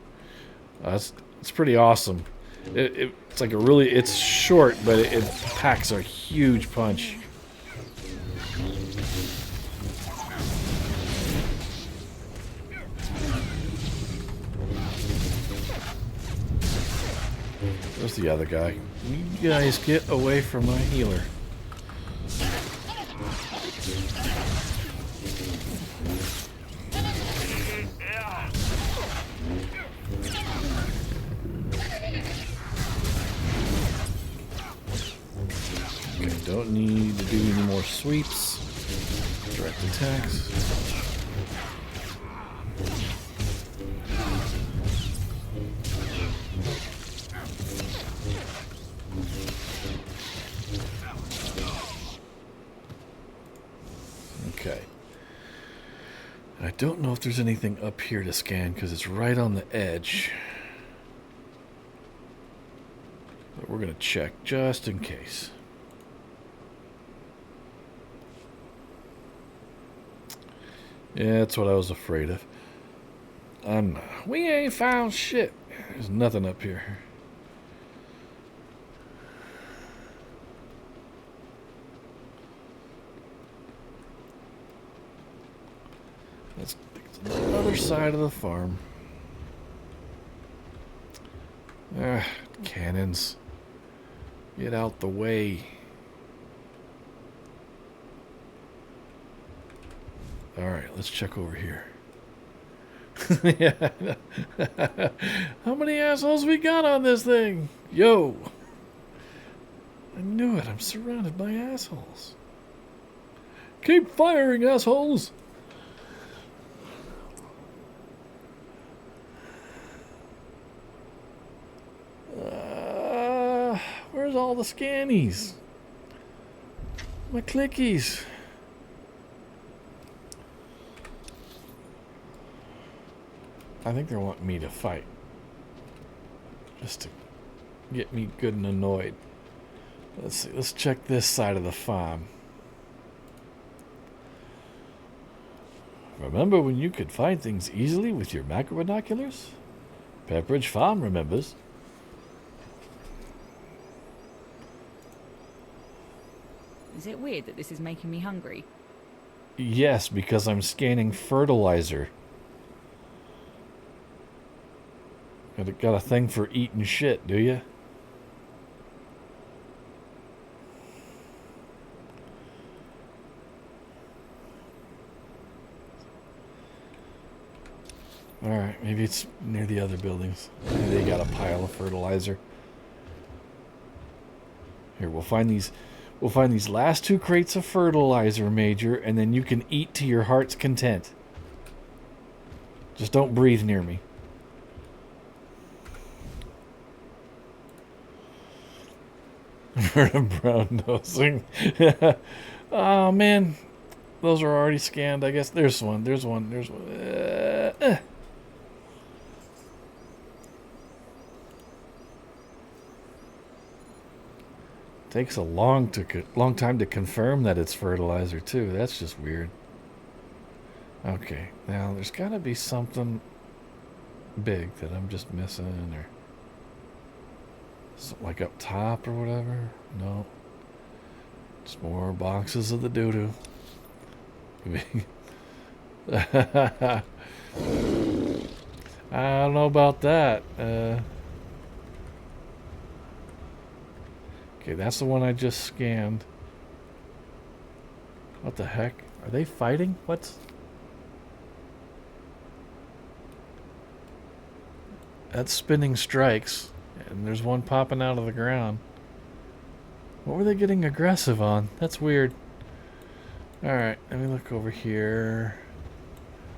It's pretty awesome. It's like it's short, but it packs a huge punch. There's the other guy. You guys get away from my healer. Okay, don't need to do any more sweeps. Direct attacks. Okay. I don't know if there's anything up here to scan because it's right on the edge. But we're going to check just in case. Yeah, that's what I was afraid of. We ain't found shit. There's nothing up here. Let's get to the other side of the farm. Cannons. Get out the way. Alright, let's check over here. Yeah. How many assholes we got on this thing? Yo! I knew it. I'm surrounded by assholes. Keep firing, assholes! Where's all the scannies? My clickies. I think they're wanting me to fight. Just to get me good and annoyed. Let's see. Let's check this side of the farm. Remember when you could find things easily with your macro binoculars? Pepperidge Farm remembers. Is it weird that this is making me hungry? Yes, because I'm scanning fertilizer. Got a thing for eating shit, do you? Alright, maybe it's near the other buildings. Maybe they got a pile of fertilizer. Here, we'll find these last 2 crates of fertilizer, Major, and then you can eat to your heart's content. Just don't breathe near me. Brown nosing. Oh man, those are already scanned. I guess there's one. Takes a long time to confirm that it's fertilizer too. That's just weird. Okay, now there's got to be something big that I'm just missing, or something like up top or whatever. No, it's more boxes of the doo-doo. I don't know about that. Okay, that's the one I just scanned. What the heck? Are they fighting? What's... That's spinning strikes. And there's one popping out of the ground. What were they getting aggressive on? That's weird. Alright, let me look over here.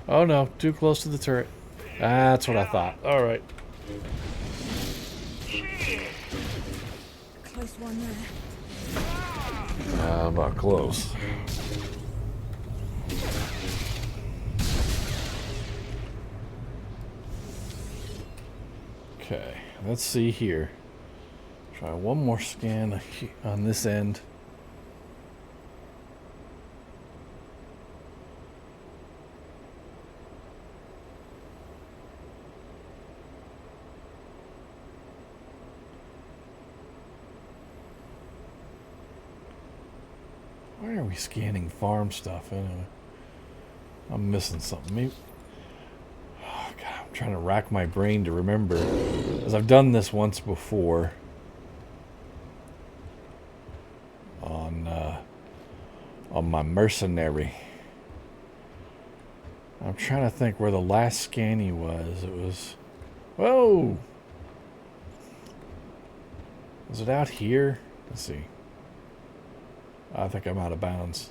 Oh no, too close to the turret. That's what I thought. Alright. Close one there. About close. let's see here. Try one more scan on this end. Why are we scanning farm stuff anyway? I'm missing something. Maybe. Oh, God, I'm trying to rack my brain to remember, because I've done this once before on my mercenary. I'm trying to think where the last scanny was. It was. Whoa! Was it out here? Let's see. I think I'm out of bounds.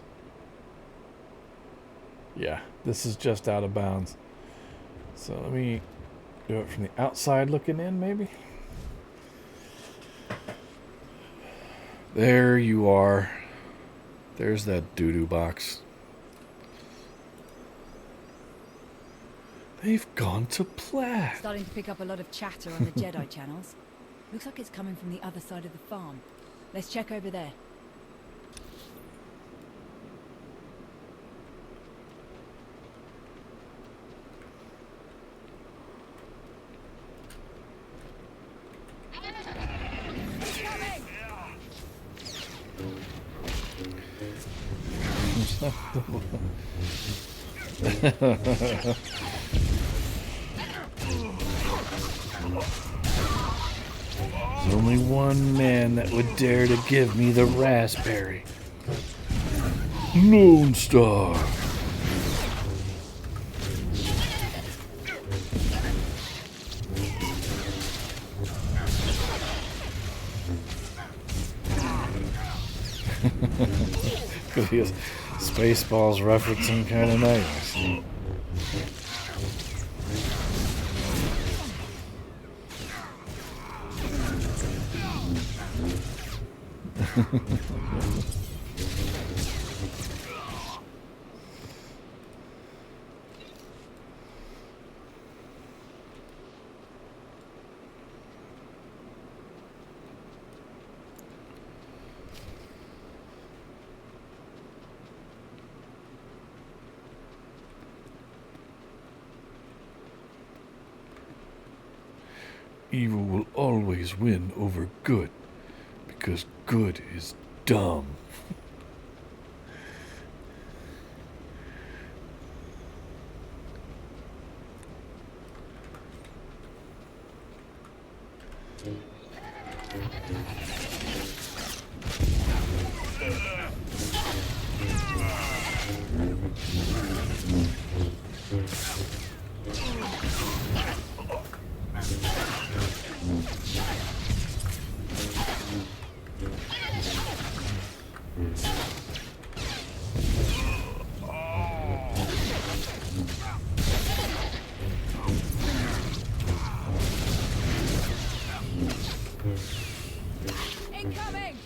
Yeah, this is just out of bounds. So let me do it from the outside looking in, maybe. There you are. There's that doo-doo box. They've gone to plaid. Starting to pick up a lot of chatter on the Jedi channels. Looks like it's coming from the other side of the farm. Let's check over there. There's only one man that would dare to give me the raspberry. Lone Star. Because he has Spaceballs referencing kind of nice. Evil will always win over good, because good is dumb. Incoming!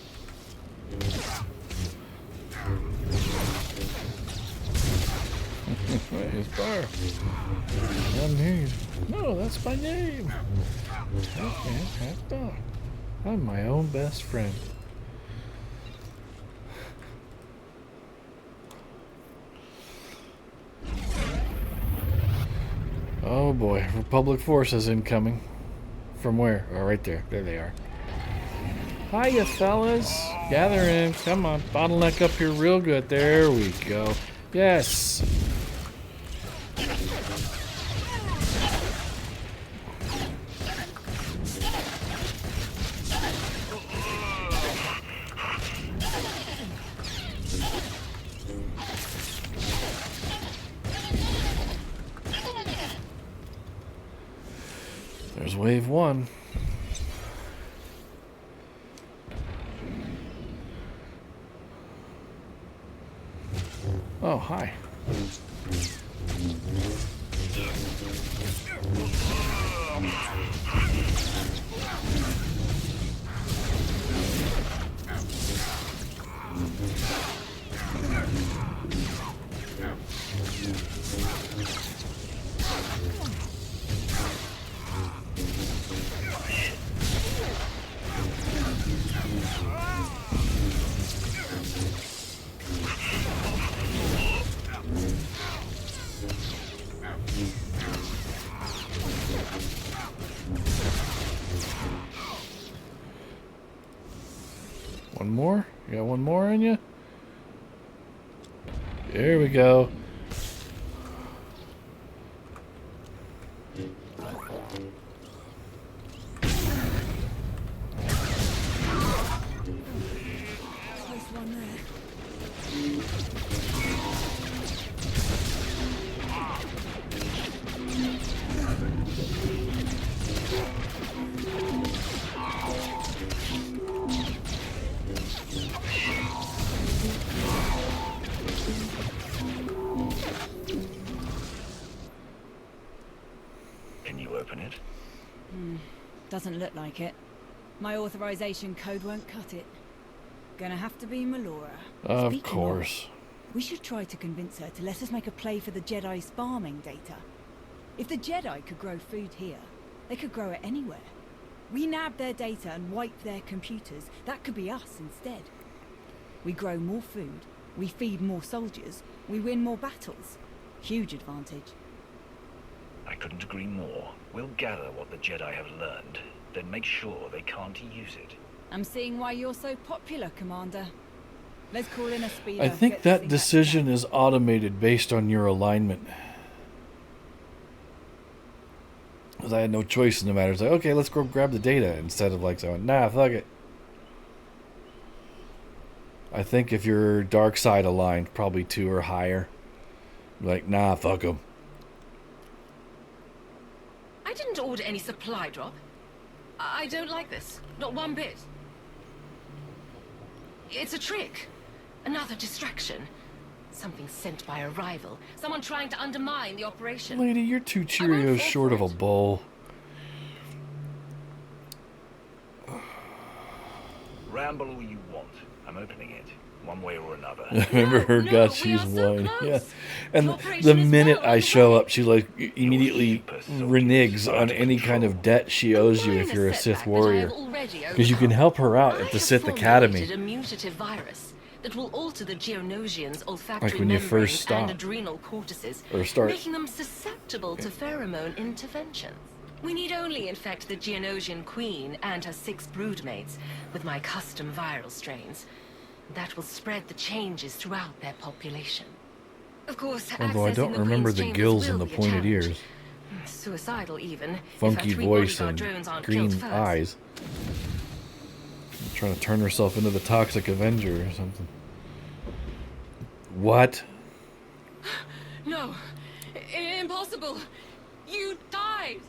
His bar. Unnamed. No, that's my name. I can't have dog. I'm my own best friend. Oh boy, Republic forces incoming. From where? Oh, right there. There they are. Hiya, fellas. Gather in. Come on, bottleneck up here real good. There we go. Yes. There's wave one. Oh, hi. One more? You got one more in you? There we go. Can you open it? Doesn't look like it. My authorization code won't cut it. Gonna have to be Melora. Of Speaking course. we should try to convince her to let us make a play for the Jedi's farming data. If the Jedi could grow food here, they could grow it anywhere. We nab their data and wipe their computers. That could be us instead. We grow more food, we feed more soldiers, we win more battles. Huge advantage. I couldn't agree more. We'll gather what the Jedi have learned, then make sure they can't use it. I'm seeing why you're so popular, Commander. Let's call in a speeder. I think that decision is automated based on your alignment. Because I had no choice in the matter. It's like, okay, let's go grab the data instead of like saying, nah, fuck it. I think if you're dark side aligned, probably 2 or higher. Like, nah, fuck them. I didn't order any supply drop. I don't like this. Not one bit. It's a trick. Another distraction. Something sent by a rival. Someone trying to undermine the operation. Lady, you're 2 Cheerios short of a bowl. Ramble all you want. I'm opening it, one way or another. Remember her gut, she's whining. Yeah. And the minute I show up, she like immediately reneges on any kind of debt she owes you if you're a Sith warrior. Because you can help her out at the Sith Academy. A mutative virus that will alter the Geonosians' olfactory Like when you first stop. and adrenal cortices, Or start. making them susceptible to pheromone interventions. We need only infect the Geonosian queen and her 6 broodmates with my custom viral strains. That will spread the changes throughout their population. Of course, Although I don't remember the gills and the pointed ears. Suicidal even. Funky if our 3 voice bodyguard and drones aren't green killed first. eyes. Trying to turn herself into the Toxic Avenger or something. What? No, impossible. You died.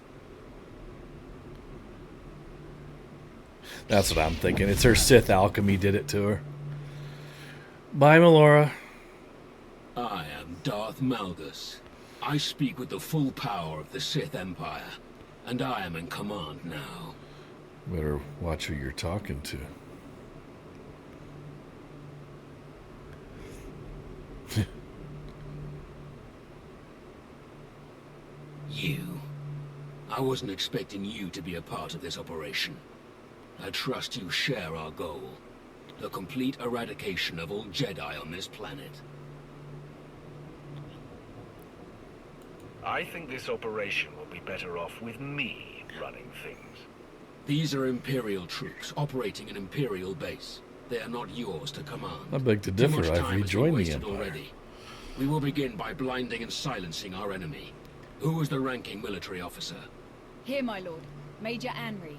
That's what I'm thinking. It's her Sith alchemy did it to her. Bye, Melora. I am Darth Malgus. I speak with the full power of the Sith Empire, and I am in command now. Better watch who you're talking to. You. I wasn't expecting you to be a part of this operation. I trust you share our goal. The complete eradication of all Jedi on this planet. I think this operation will be better off with me running things. These are Imperial troops operating an Imperial base. They are not yours to command. I beg to Too differ. much I've time has been rejoined the wasted Empire. already. We will begin by blinding and silencing our enemy. Who is the ranking military officer? Here, my lord. Major Anri.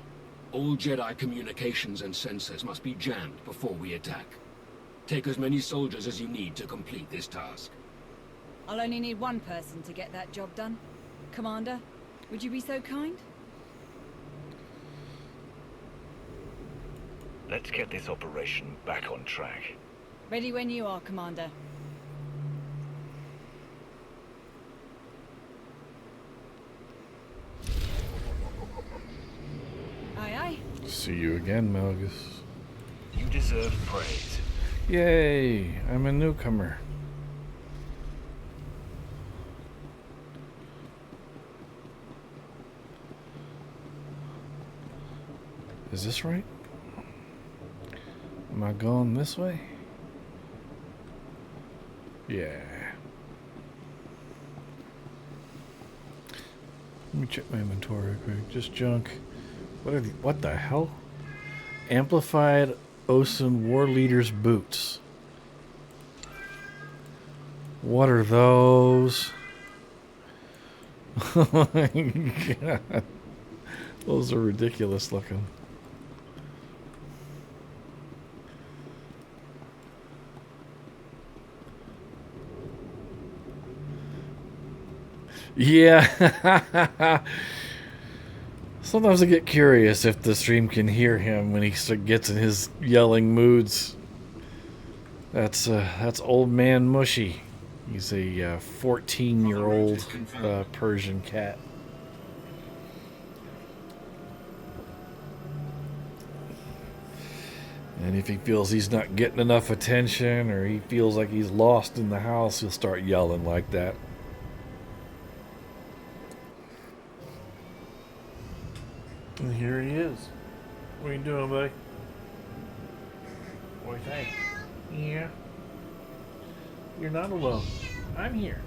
All Jedi communications and sensors must be jammed before we attack. Take as many soldiers as you need to complete this task. I'll only need one person to get that job done. Commander, would you be so kind? Let's get this operation back on track. Ready when you are, Commander. Aye, aye. See you again, Malgus. You deserve praise. Yay! I'm a newcomer. Is this right? Am I going this way? Yeah. Let me check my inventory real quick. Just junk. What the hell? Amplified Osen War Leader's boots. What are those? Oh my god. Those are ridiculous looking. Yeah. Sometimes I get curious if the stream can hear him when he gets in his yelling moods. That's old man Mushy. He's a 14-year-old Persian cat. And if he feels he's not getting enough attention or he feels like he's lost in the house, he'll start yelling like that. And here he is. What are you doing, buddy? What do you think? Yeah. You're not alone. I'm here.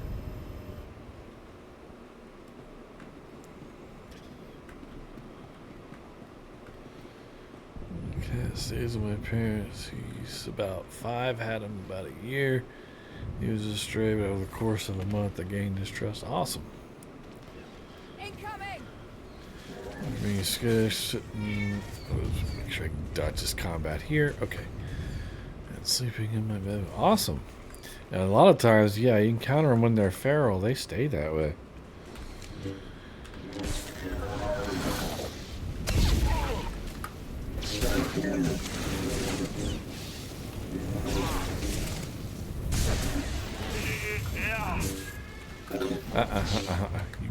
Okay, stays with my parents. He's about 5, had him about a year. He was a stray, but over the course of a month I gained his trust. Awesome. Incoming! Being skittish, sitting. Make sure I can dodge this combat here. Okay. And sleeping in my bed. Awesome. And a lot of times, yeah, you encounter them when they're feral. They stay that way. You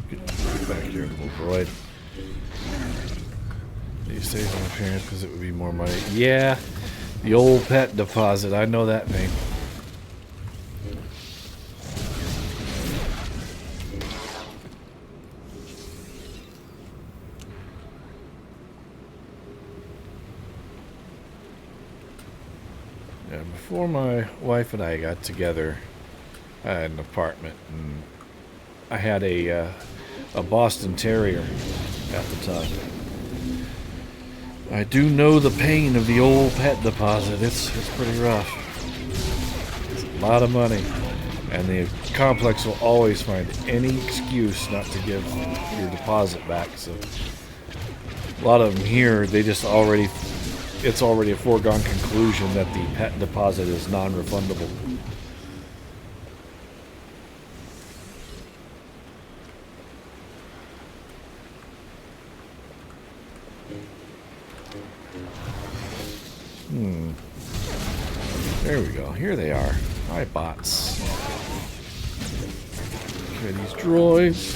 get back here, little droid. You save my parents because it would be more money. Yeah, the old pet deposit. I know that name. Yeah, before my wife and I got together, I had an apartment, and I had a Boston Terrier at the time. I do know the pain of the old pet deposit. It's pretty rough. It's a lot of money, and the complex will always find any excuse not to give your deposit back. So a lot of them here, they just already, it's already a foregone conclusion that the pet deposit is non-refundable. There we go. Here they are. Hi, bots. Okay, these droids.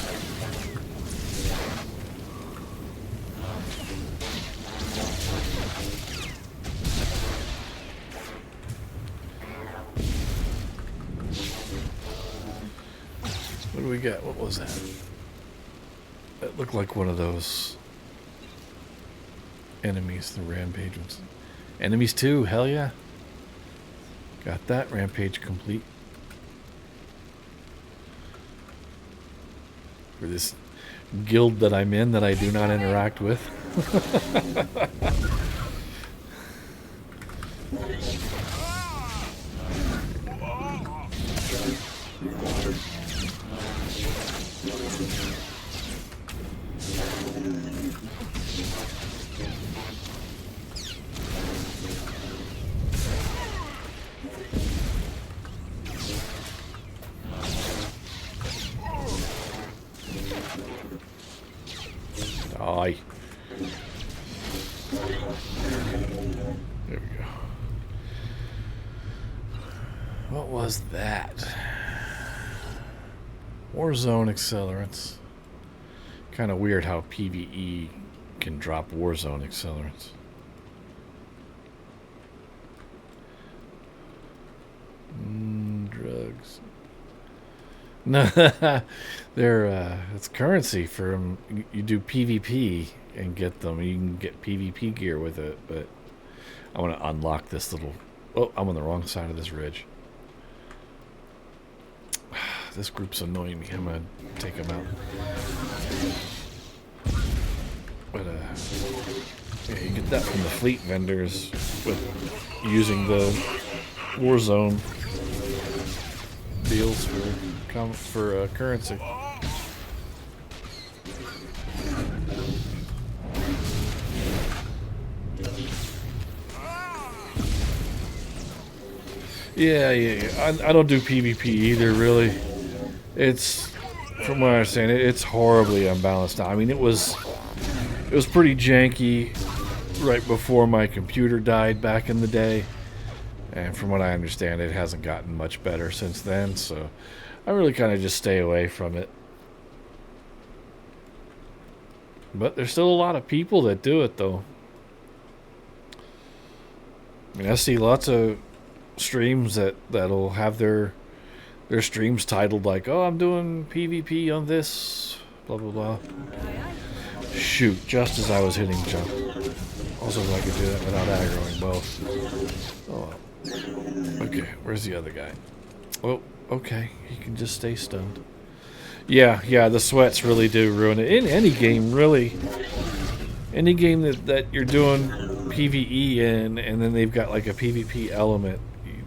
What do we got? What was that? That looked like one of those enemies, the rampage ones. Enemies 2, hell yeah. Got that rampage complete. For this guild that I'm in that I do not interact with. Die. There we go. What was that? Warzone accelerants. Kind of weird how PvE can drop Warzone accelerants. Drugs. No, they're it's currency for them. You do PvP and get them. You can get PvP gear with it, but I want to unlock this little. Oh, I'm on the wrong side of this ridge. This group's annoying me. I'm gonna take them out. But yeah, you get that from the fleet vendors with using the Warzone deals for currency. Yeah. I don't do PvP either, really. It's, from what I understand, it's horribly unbalanced now. I mean, it was pretty janky right before my computer died back in the day. And from what I understand, it hasn't gotten much better since then, so I really kind of just stay away from it. But there's still a lot of people that do it, though. I mean, I see lots of streams that'll have their streams titled like, "Oh, I'm doing PvP on this, blah blah blah." Shoot! Just as I was hitting jump. Also, if I could do that without aggroing both. Oh. Okay, where's the other guy? Oh, okay. He can just stay stunned. Yeah, the sweats really do ruin it. In any game, really. Any game that you're doing PvE in, and then they've got like a PvP element,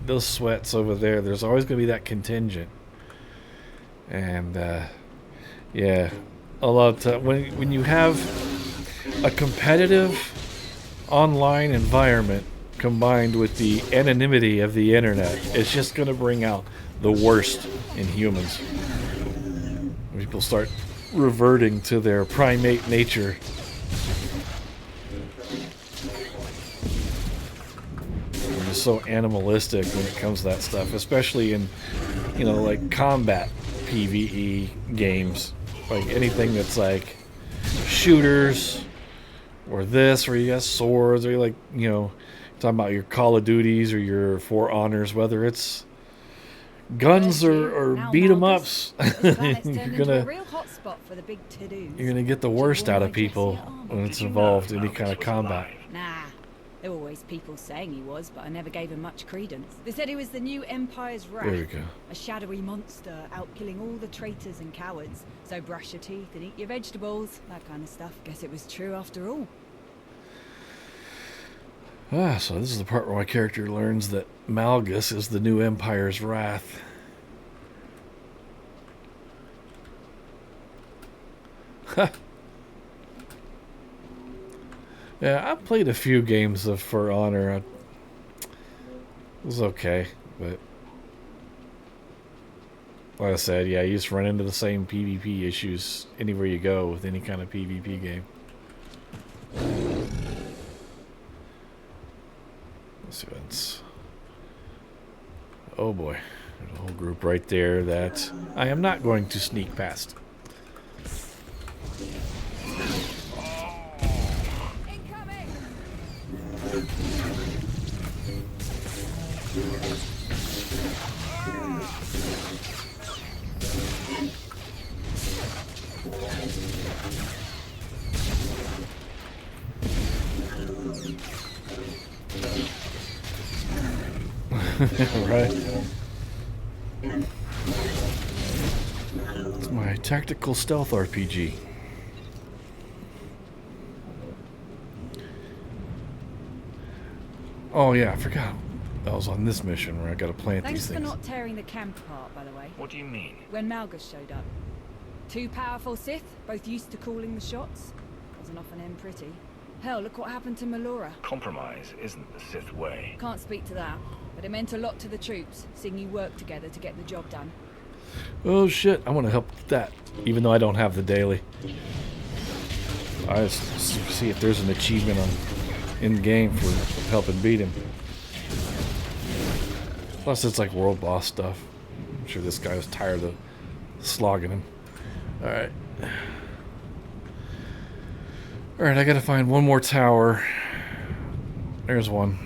those sweats over there's always going to be that contingent. And, yeah. A lot of time, when you have a competitive online environment combined with the anonymity of the internet, it's just going to bring out the worst in humans. People start reverting to their primate nature. They're just so animalistic when it comes to that stuff, especially in, like combat PvE games. Like anything that's like shooters or this, or you got swords, or you like, talking about your Call of Duties or your For Honors, whether it's guns or beat 'em ups. you're gonna get the worst out of people when it's involved in any kind of combat. Nah, there were always people saying he was, but I never gave him much credence. They said he was the new Empire's Wrath. There we go. A shadowy monster out killing all the traitors and cowards. So brush your teeth and eat your vegetables, that kind of stuff. Guess it was true after all. So this is the part where my character learns that Malgus is the new Empire's Wrath. Yeah, I played a few games of For Honor. It was okay, but like I said, yeah, you just run into the same PvP issues anywhere you go with any kind of PvP game. Let's see what's... Oh boy, there's a whole group right there that I am not going to sneak past. Right. It's my tactical stealth RPG. Oh yeah, I forgot. That was on this mission where I gotta plant these things. Thanks for not tearing the camp apart, by the way. What do you mean? When Malgus showed up. Two powerful Sith, both used to calling the shots. Wasn't off an end pretty. Hell, look what happened to Melora. Compromise isn't the Sith way. Can't speak to that, but it meant a lot to the troops, seeing you work together to get the job done. Oh shit, I want to help with that, even though I don't have the daily. I just see if there's an achievement on in-game for helping beat him. Plus it's like world boss stuff. I'm sure this guy was tired of slogging him. Alright. Alright, I gotta find one more tower. There's one.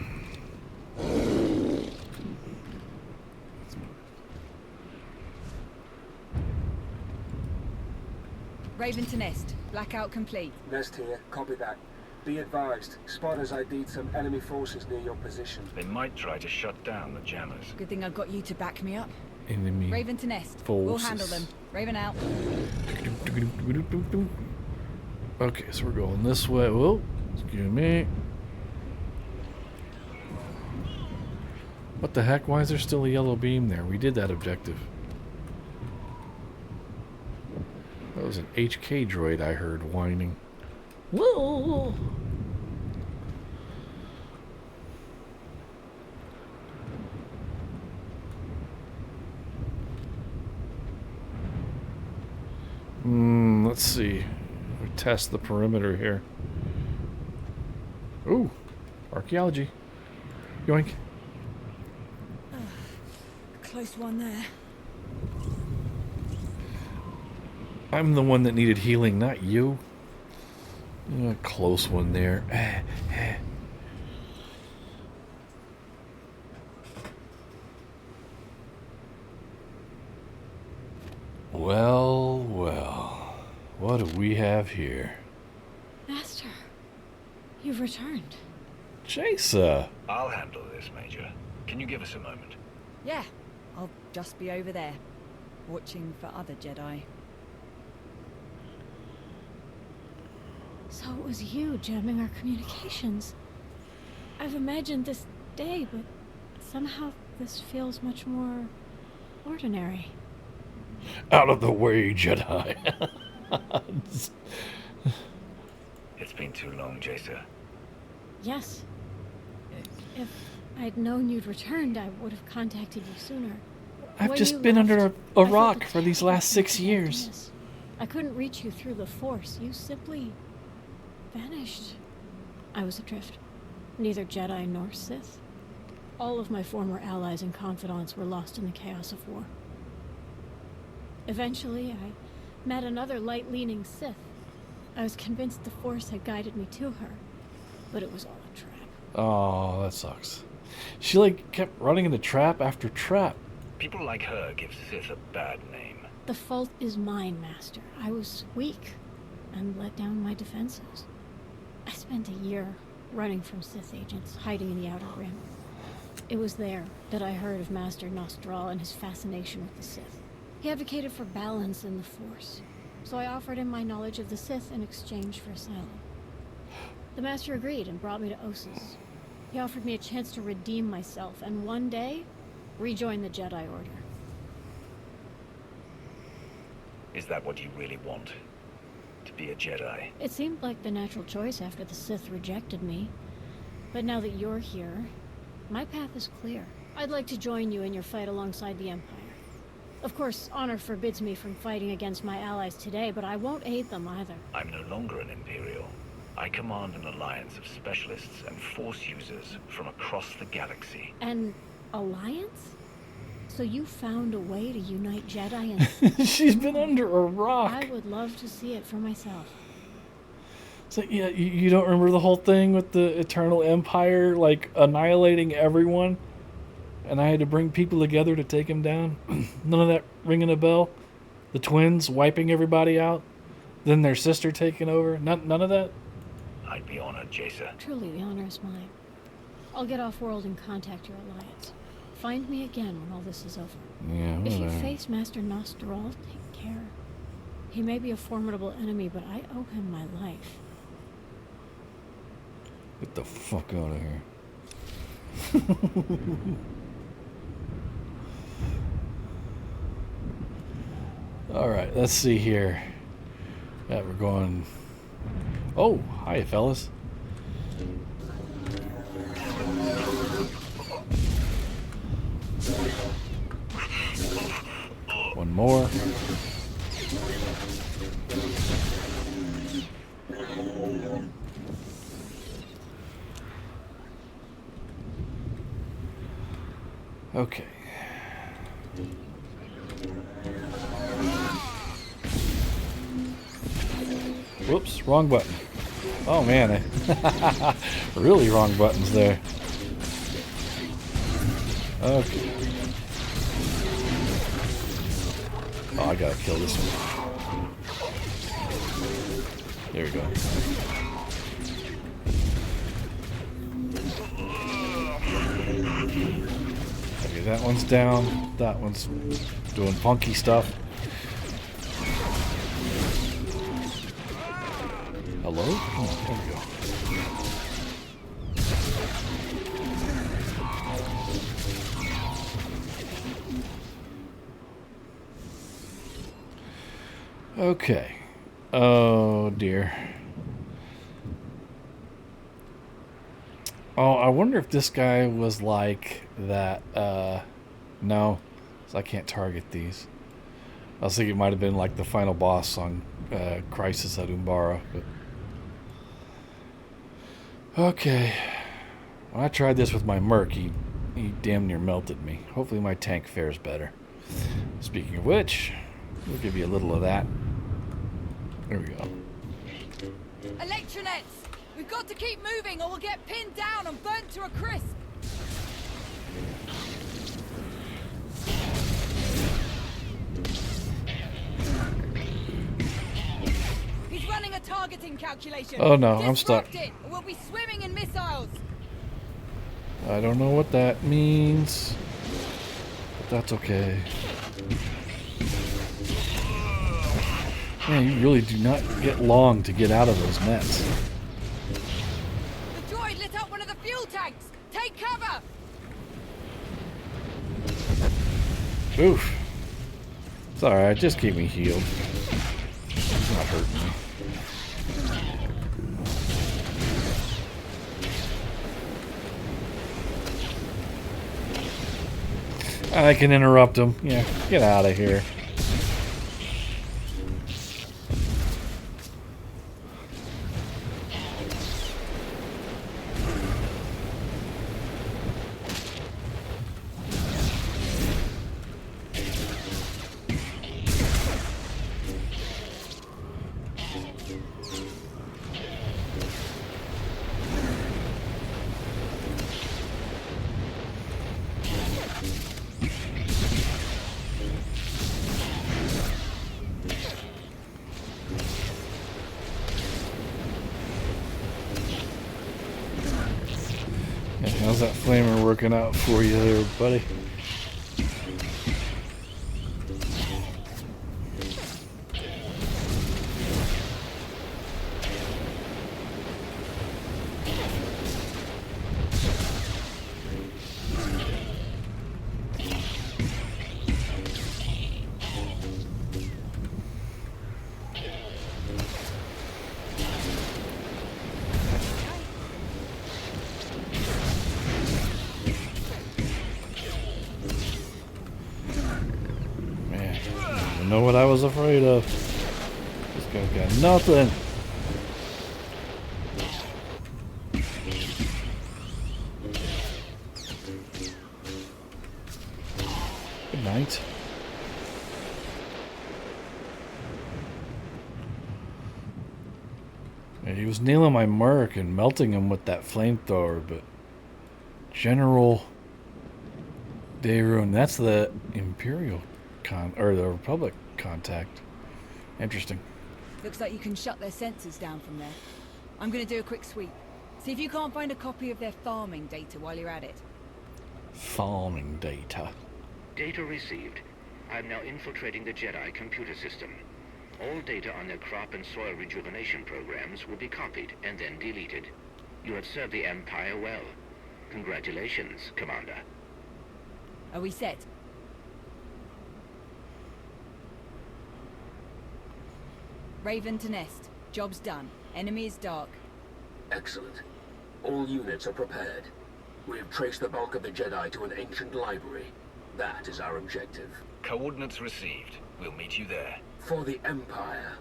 Raven to Nest. Blackout complete. Nest here. Copy that. Be advised. Spotters ID'd some enemy forces near your position. They might try to shut down the jammers. Good thing I've got you to back me up. Enemy Raven to Nest. forces. We'll handle them. Raven out. Okay, so we're going this way. Whoa, excuse me. What the heck? Why is there still a yellow beam there? We did that objective. That was an HK droid I heard whining. Whoa! Let's see. We test the perimeter here. Ooh, archaeology. Yoink. Close one there. I'm the one that needed healing, not you. Close one there. Well, well. What do we have here? Master, you've returned. Jaisa. I'll handle this, Major. Can you give us a moment? Yeah, I'll just be over there, watching for other Jedi. So it was you jamming our communications. I've imagined this day, but somehow this feels much more ordinary. Out of the way, Jedi. It's been too long, Jaisa. Yes. If I'd known you'd returned, I would have contacted you sooner. I've When just you been left, under I a felt rock a for these last 6 years. emptiness. I couldn't reach you through the Force. You simply vanished. I was adrift. Neither Jedi nor Sith. All of my former allies and confidants were lost in the chaos of war. Eventually, I met another light-leaning Sith. I was convinced the Force had guided me to her, but it was all a trap. Oh, that sucks. She like kept running into trap after trap. People like her give Sith a bad name. The fault is mine, Master. I was weak and let down my defenses. I spent a year running from Sith agents, hiding in the Outer Rim. It was there that I heard of Master Nostral and his fascination with the Sith. He advocated for balance in the Force, so I offered him my knowledge of the Sith in exchange for asylum. The Master agreed and brought me to Ossus. He offered me a chance to redeem myself and one day rejoin the Jedi Order. Is that what you really want? To be a Jedi? It seemed like the natural choice after the Sith rejected me. But now that you're here, my path is clear. I'd like to join you in your fight alongside the Empire. Of course, honor forbids me from fighting against my allies today, but I won't aid them either. I'm no longer an Imperial. I command an alliance of specialists and Force users from across the galaxy. An alliance? So you found a way to unite Jedi and Sith? She's been under a rock. I would love to see it for myself. So yeah, you don't remember the whole thing with the Eternal Empire like annihilating everyone, and I had to bring people together to take him down. None of that ringing a bell. The twins wiping everybody out, then their sister taking over. None of that. I'd be honored, Jaisa. Truly, the honor is mine. I'll get off-world and contact your alliance. Find me again when all this is over. Yeah, If you whatever. face Master Nostral, take care. He may be a formidable enemy, but I owe him my life. Get the fuck out of here. Alright, let's see here. Yeah, we're going... Oh, hi, fellas. One more. Okay. Whoops, wrong button. Oh man, really wrong buttons there. Okay. Oh, I gotta kill this one. There we go. Okay, that one's down. That one's doing funky stuff. Hello? Oh, there we go. Okay. Oh, dear. Oh, I wonder if this guy was like that. No. So I can't target these. I was thinking it might have been like the final boss on Crisis at Umbara. But... Okay. When I tried this with my Merc, he damn near melted me. Hopefully my tank fares better. Speaking of which, we'll give you a little of that. There we go. Electronets! We've got to keep moving or we'll get pinned down and burnt to a crisp! He's running a targeting calculation. Oh no, I'm stuck. It, or we'll be swimming in missiles. I don't know what that means, but that's okay. Man, you really do not get long to get out of those nets. The droid lit up one of the fuel tanks. Take cover. Oof. It's alright, just keep me healed. It's not hurting me. I can interrupt him. Yeah, get out of here. How's that flamer working out for you there, buddy? Know what I was afraid of. This guy's got nothing. Good night. Yeah, he was nailing my Merc and melting him with that flamethrower, but General Daerun, that's the Imperial or the Republic contact. Interesting. Looks like you can shut their sensors down from there. I'm gonna do a quick sweep. See if you can't find a copy of their farming data while you're at it. Farming data. Data received. I'm now infiltrating the Jedi computer system. All data on their crop and soil rejuvenation programs will be copied and then deleted. You have served the Empire well. Congratulations, Commander. Are we set? Raven to Nest. Job's done. Enemy is dark. Excellent. All units are prepared. We have traced the bulk of the Jedi to an ancient library. That is our objective. Coordinates received. We'll meet you there. For the Empire.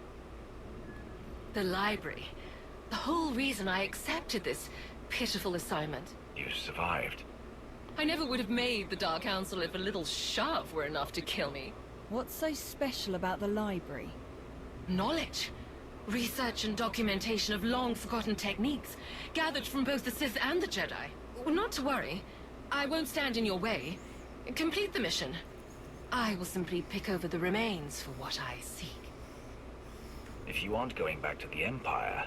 The library. The whole reason I accepted this pitiful assignment. You survived. I never would have made the Dark Council if a little shove were enough to kill me. What's so special about the library? Knowledge. Research and documentation of long-forgotten techniques, gathered from both the Sith and the Jedi. Not to worry. I won't stand in your way. Complete the mission. I will simply pick over the remains for what I seek. If you aren't going back to the Empire,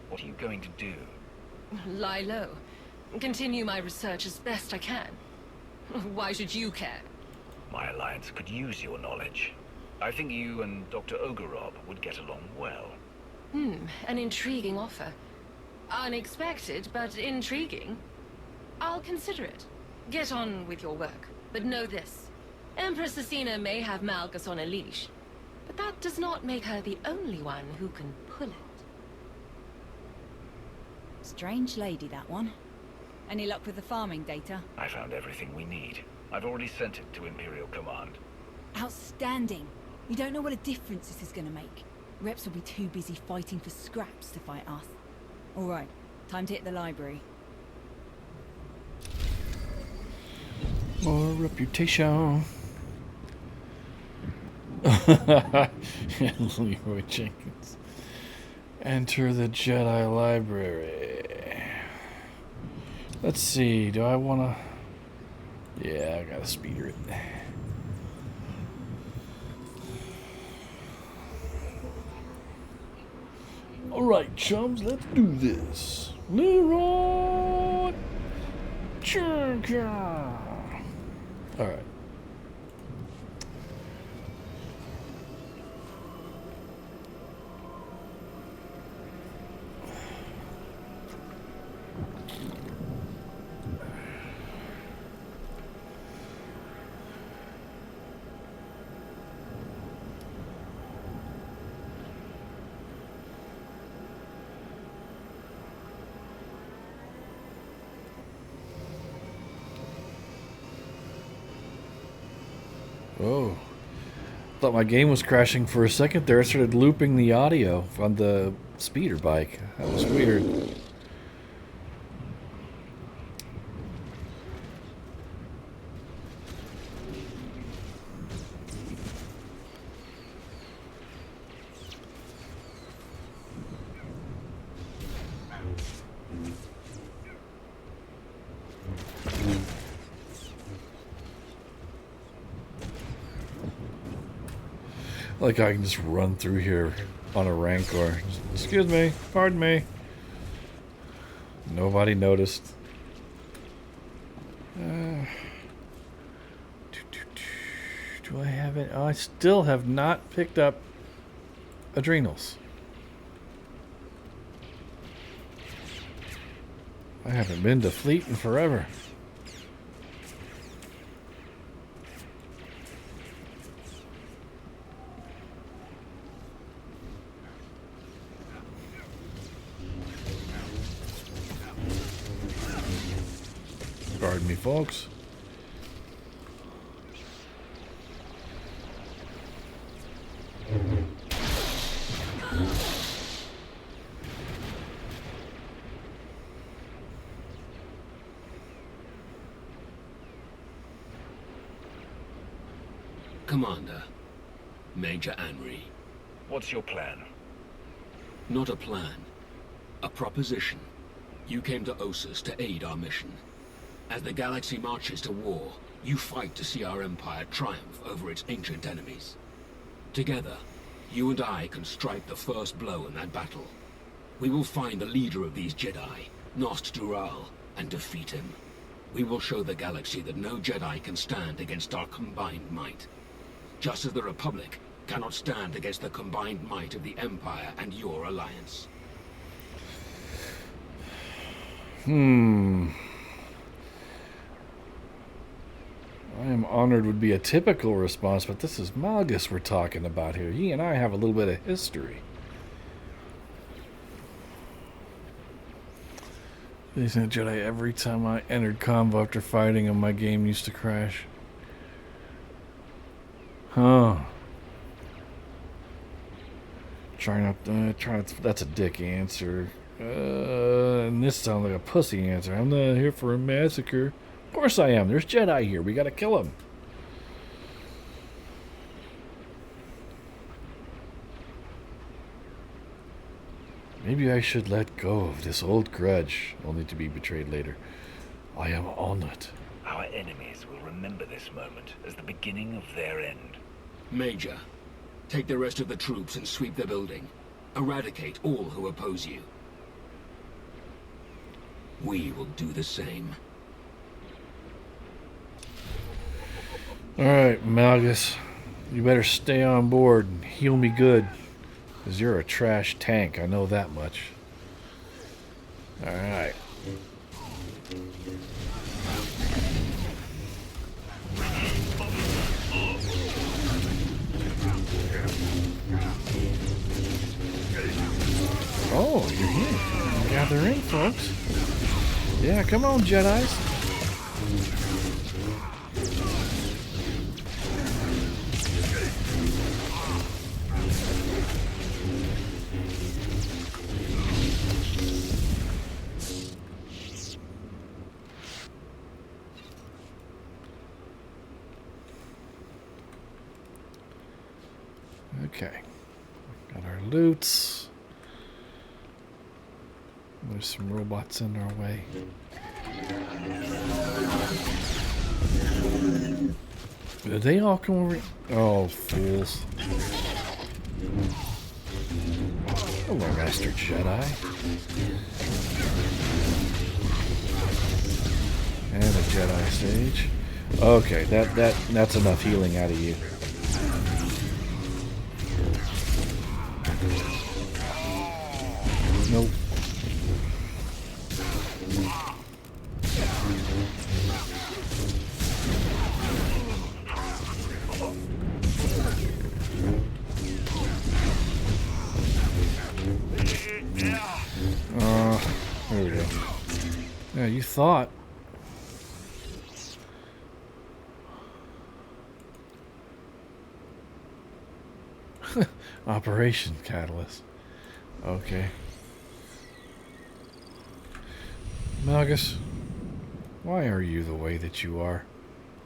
what are you going to do? Lie low. Continue my research as best I can. Why should you care? My alliance could use your knowledge. I think you and Dr. Ogorob would get along well. An intriguing offer. Unexpected, but intriguing. I'll consider it. Get on with your work. But know this. Empress Asina may have Malgus on a leash. But that does not make her the only one who can pull it. Strange lady, that one. Any luck with the farming data? I found everything we need. I've already sent it to Imperial Command. Outstanding. You don't know what a difference this is going to make. Reps will be too busy fighting for scraps to fight us. All right, time to hit the library. More reputation. Leroy Jenkins. Enter the Jedi library. Let's see, do I want to... Yeah, I gotta speeder it. Alright, chums, let's do this. Leroy Jenkins. Alright. Oh, thought my game was crashing for a second there. I started looping the audio on the speeder bike. That was weird. Like I can just run through here on a Rancor. Excuse me, pardon me. Nobody noticed. Do I have it? Oh, I still have not picked up adrenals. I haven't been to Fleet in forever. Pardon me, folks. Commander, Major Anri. What's your plan? Not a plan. A proposition. You came to Ossus to aid our mission. As the galaxy marches to war, you fight to see our empire triumph over its ancient enemies. Together, you and I can strike the first blow in that battle. We will find the leader of these Jedi, Nost Dural, and defeat him. We will show the galaxy that no Jedi can stand against our combined might. Just as the Republic cannot stand against the combined might of the Empire and your alliance. I am honored would be a typical response, but this is Malgus we're talking about here. He and I have a little bit of history. These Jedi, every time I entered convo after fighting him, my game used to crash. Huh. That's a dick answer. And this sounds like a pussy answer. I'm not here for a massacre. Of course I am. There's Jedi here. We gotta kill them. Maybe I should let go of this old grudge, only to be betrayed later. I am honored. Our enemies will remember this moment as the beginning of their end. Major, take the rest of the troops and sweep the building. Eradicate all who oppose you. We will do the same. Alright, Malgus. You better stay on board and heal me good. Because you're a trash tank, I know that much. Alright. Yeah, come on, Jedis. Okay. Got our loots. There's some robots in our way. Did they all come over? Oh, fools. Hello, Master Jedi. And a Jedi stage. Okay, that's enough healing out of you. Nope. There we go. Yeah, you thought. Operation Catalyst. Okay. Malgus, why are you the way that you are?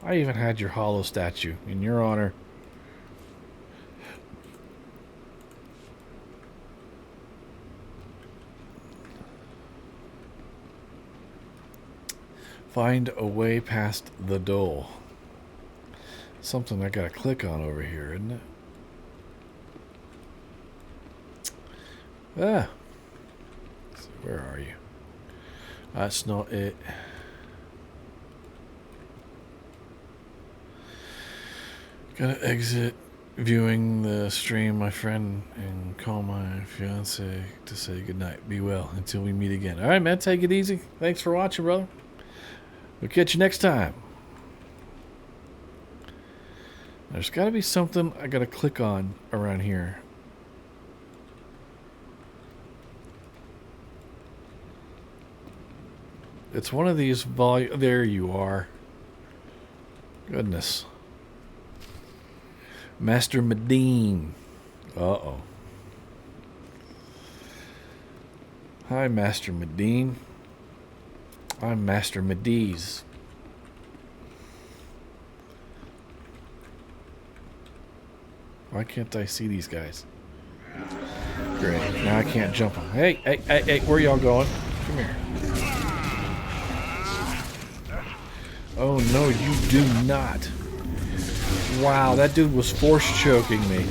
I even had your hollow statue in your honor. Find a way past the door. Something I gotta click on over here, isn't it? Ah. Where are you? That's not it. Gotta exit viewing the stream, my friend, and call my fiance to say goodnight. Be well until we meet again. Alright, man, take it easy. Thanks for watching, brother. We'll catch you next time. There's gotta be something I gotta click on around here. It's one of these there you are. Goodness. Master Medine. Uh-oh. Hi, Master Medine. I'm Master Mediz. Why can't I see these guys? Great. Now I can't jump on. Hey, hey, hey, hey, where y'all going? Come here. Oh, no, you do not. Wow, that dude was force choking me.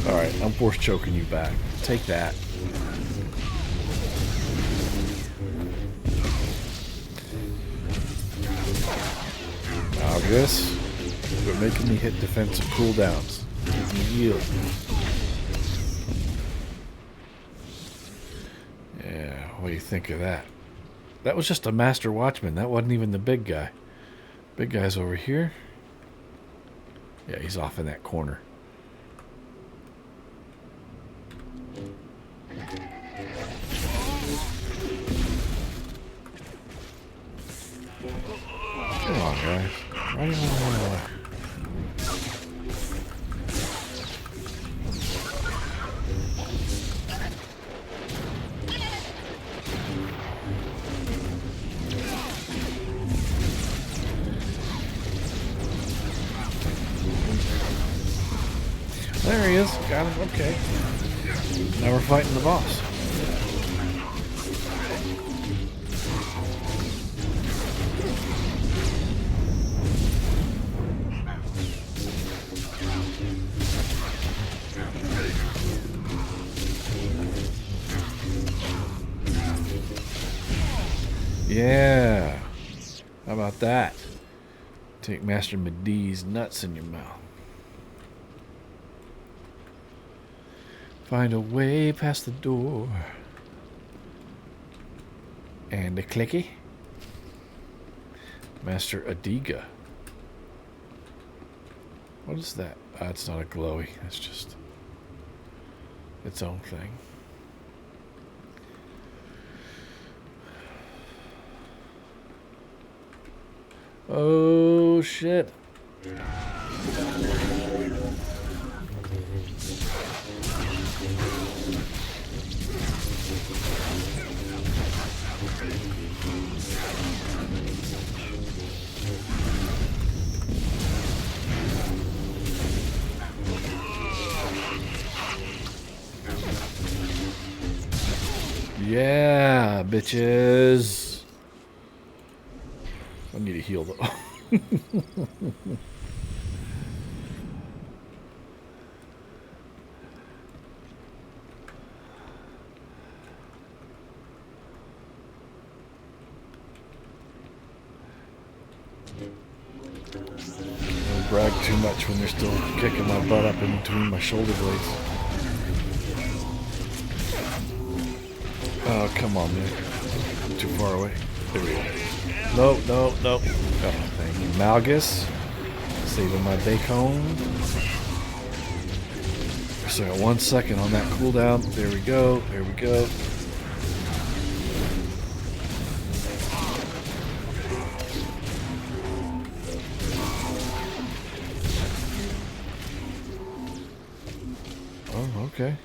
Alright, I'm force choking you back. Take that. Obvious. But making me hit defensive cooldowns. Yield. Yeah, what do you think of that? That was just a master watchman. That wasn't even the big guy. Big guy's over here. Yeah, he's off in that corner. Come on, guys. Why do you want to run away? There he is. Got him. Okay. Now we're fighting the boss. Yeah. How about that? Take Master Medi's nuts in your mouth. Find a way past the door. And a clicky. Master Adiga. What is that? It's not a glowy. It's just its own thing. Oh shit. Yeah, bitches. I need to heal though. Don't brag too much when they're still kicking my butt up in between my shoulder blades. Oh, come on, man. I'm too far away. There we go. Nope, nope, nope. Oh, thank you. Malgus. Saving my bacon. So I got 1 second on that cooldown. There we go. There we go. Oh, okay.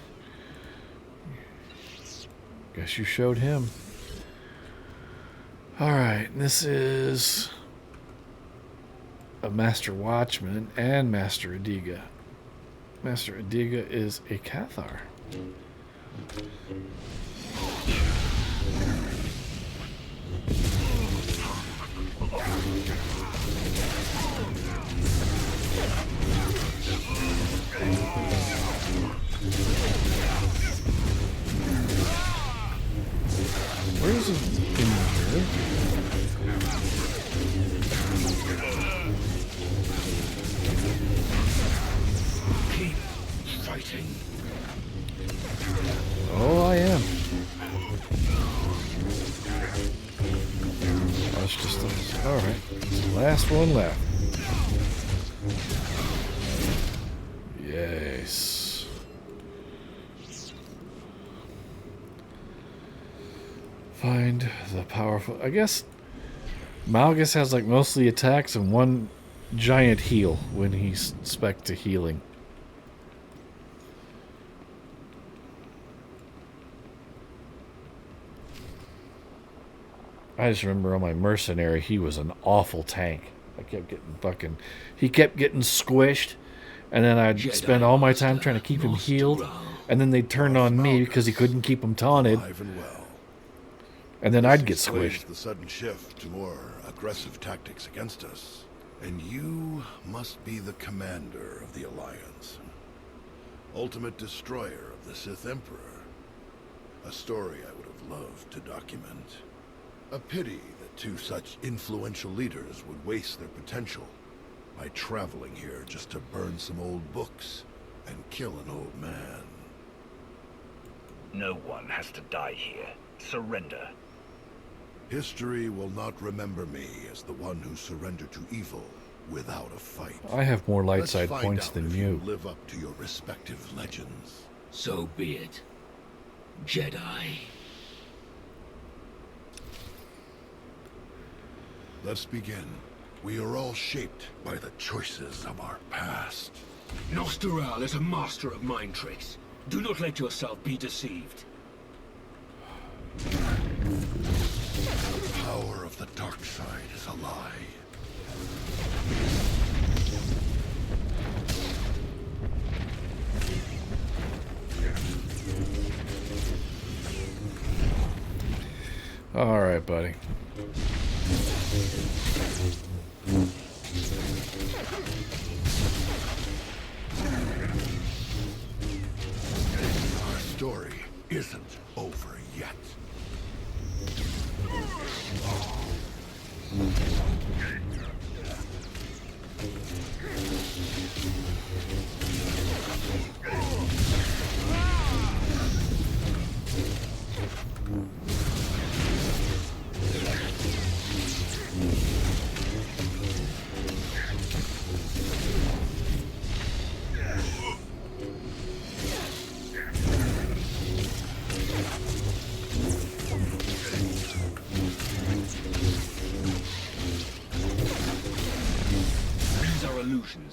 Guess you showed him. Alright, this is a Master Watchman and Master Adiga. Master Adiga is a Cathar. Where is it in here? Keep fighting. Oh, I am. Oh, it's just a, all right. It's the last one left. Yes. Find the powerful. I guess Malgus has like mostly attacks and one giant heal when he's spec to healing. I just remember on my mercenary, he was an awful tank. I kept getting fucking... He kept getting squished, and then I'd spend all my time trying to keep him healed, and then they'd turn on me because he couldn't keep him taunted, and then I'd get squished. The sudden shift to more aggressive tactics against us, and you must be the commander of the Alliance. Ultimate destroyer of the Sith Emperor. A story I would have loved to document. A pity that two such influential leaders would waste their potential by traveling here just to burn some old books and kill an old man. No one has to die here. Surrender. History will not remember me as the one who surrendered to evil without a fight. I have more light side Let's points find out than if you. Live up to your respective legends. So be it. Jedi. Let's begin. We are all shaped by the choices of our past. Nostoral is a master of mind tricks. Do not let yourself be deceived. The power of the dark side is a lie. All right, buddy. Our story isn't over yet.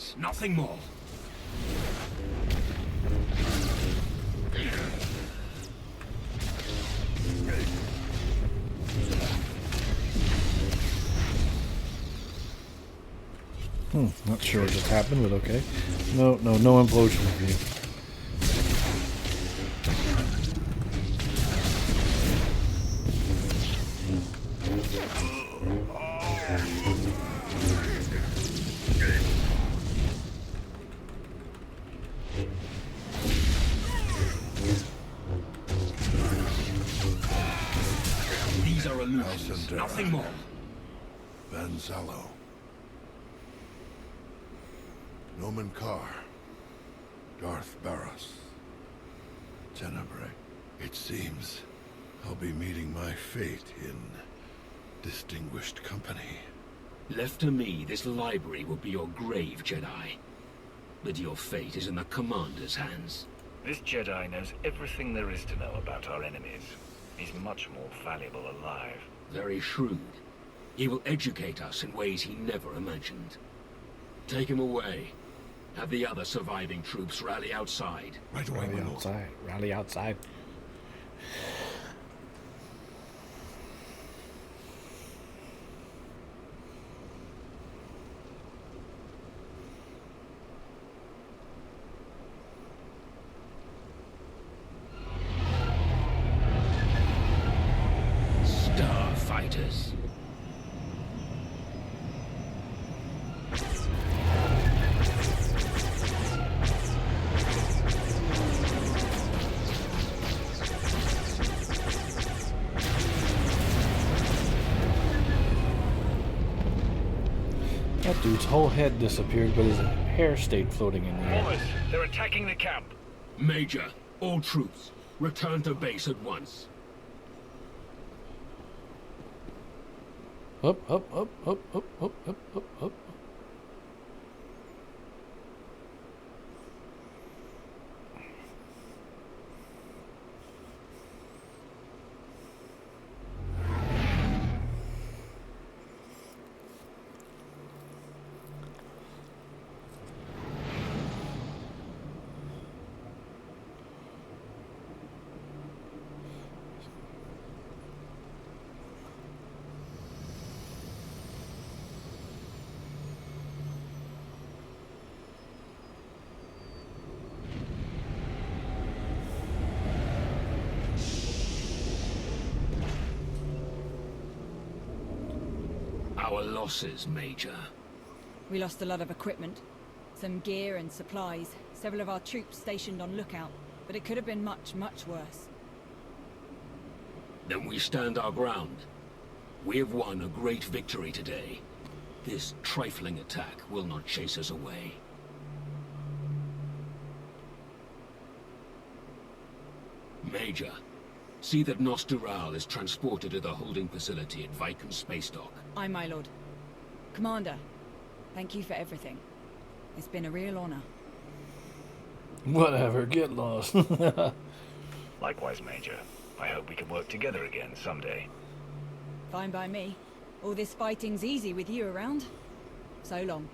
hands, nothing more. Not sure what just happened, but okay. No implosion for you. These are illusions, nothing more. Van Zalo. Noman Carr. Darth Barros. Tenebrae. It seems I'll be meeting my fate in distinguished company. Left to me, this library will be your grave, Jedi. But your fate is in the Commander's hands. This Jedi knows everything there is to know about our enemies. He's much more valuable alive. Very shrewd. He will educate us in ways he never imagined. Take him away. Have the other surviving troops rally outside. Right away, my lord. Rally outside. Starfighters. That dude's whole head disappeared, but his hair stayed floating in the air. Wallace, they're attacking the camp. Major, all troops, return to base at once. Up. Our losses, Major. We lost a lot of equipment, some gear and supplies, several of our troops stationed on lookout, but it could have been much, much worse. Then we stand our ground. We have won a great victory today. This trifling attack will not chase us away. Major, see that Nostural is transported to the holding facility at Viken Space Dock. Aye, my lord. Commander, thank you for everything. It's been a real honor. Whatever, get lost. Likewise, Major. I hope we can work together again someday. Fine by me. All this fighting's easy with you around. So long.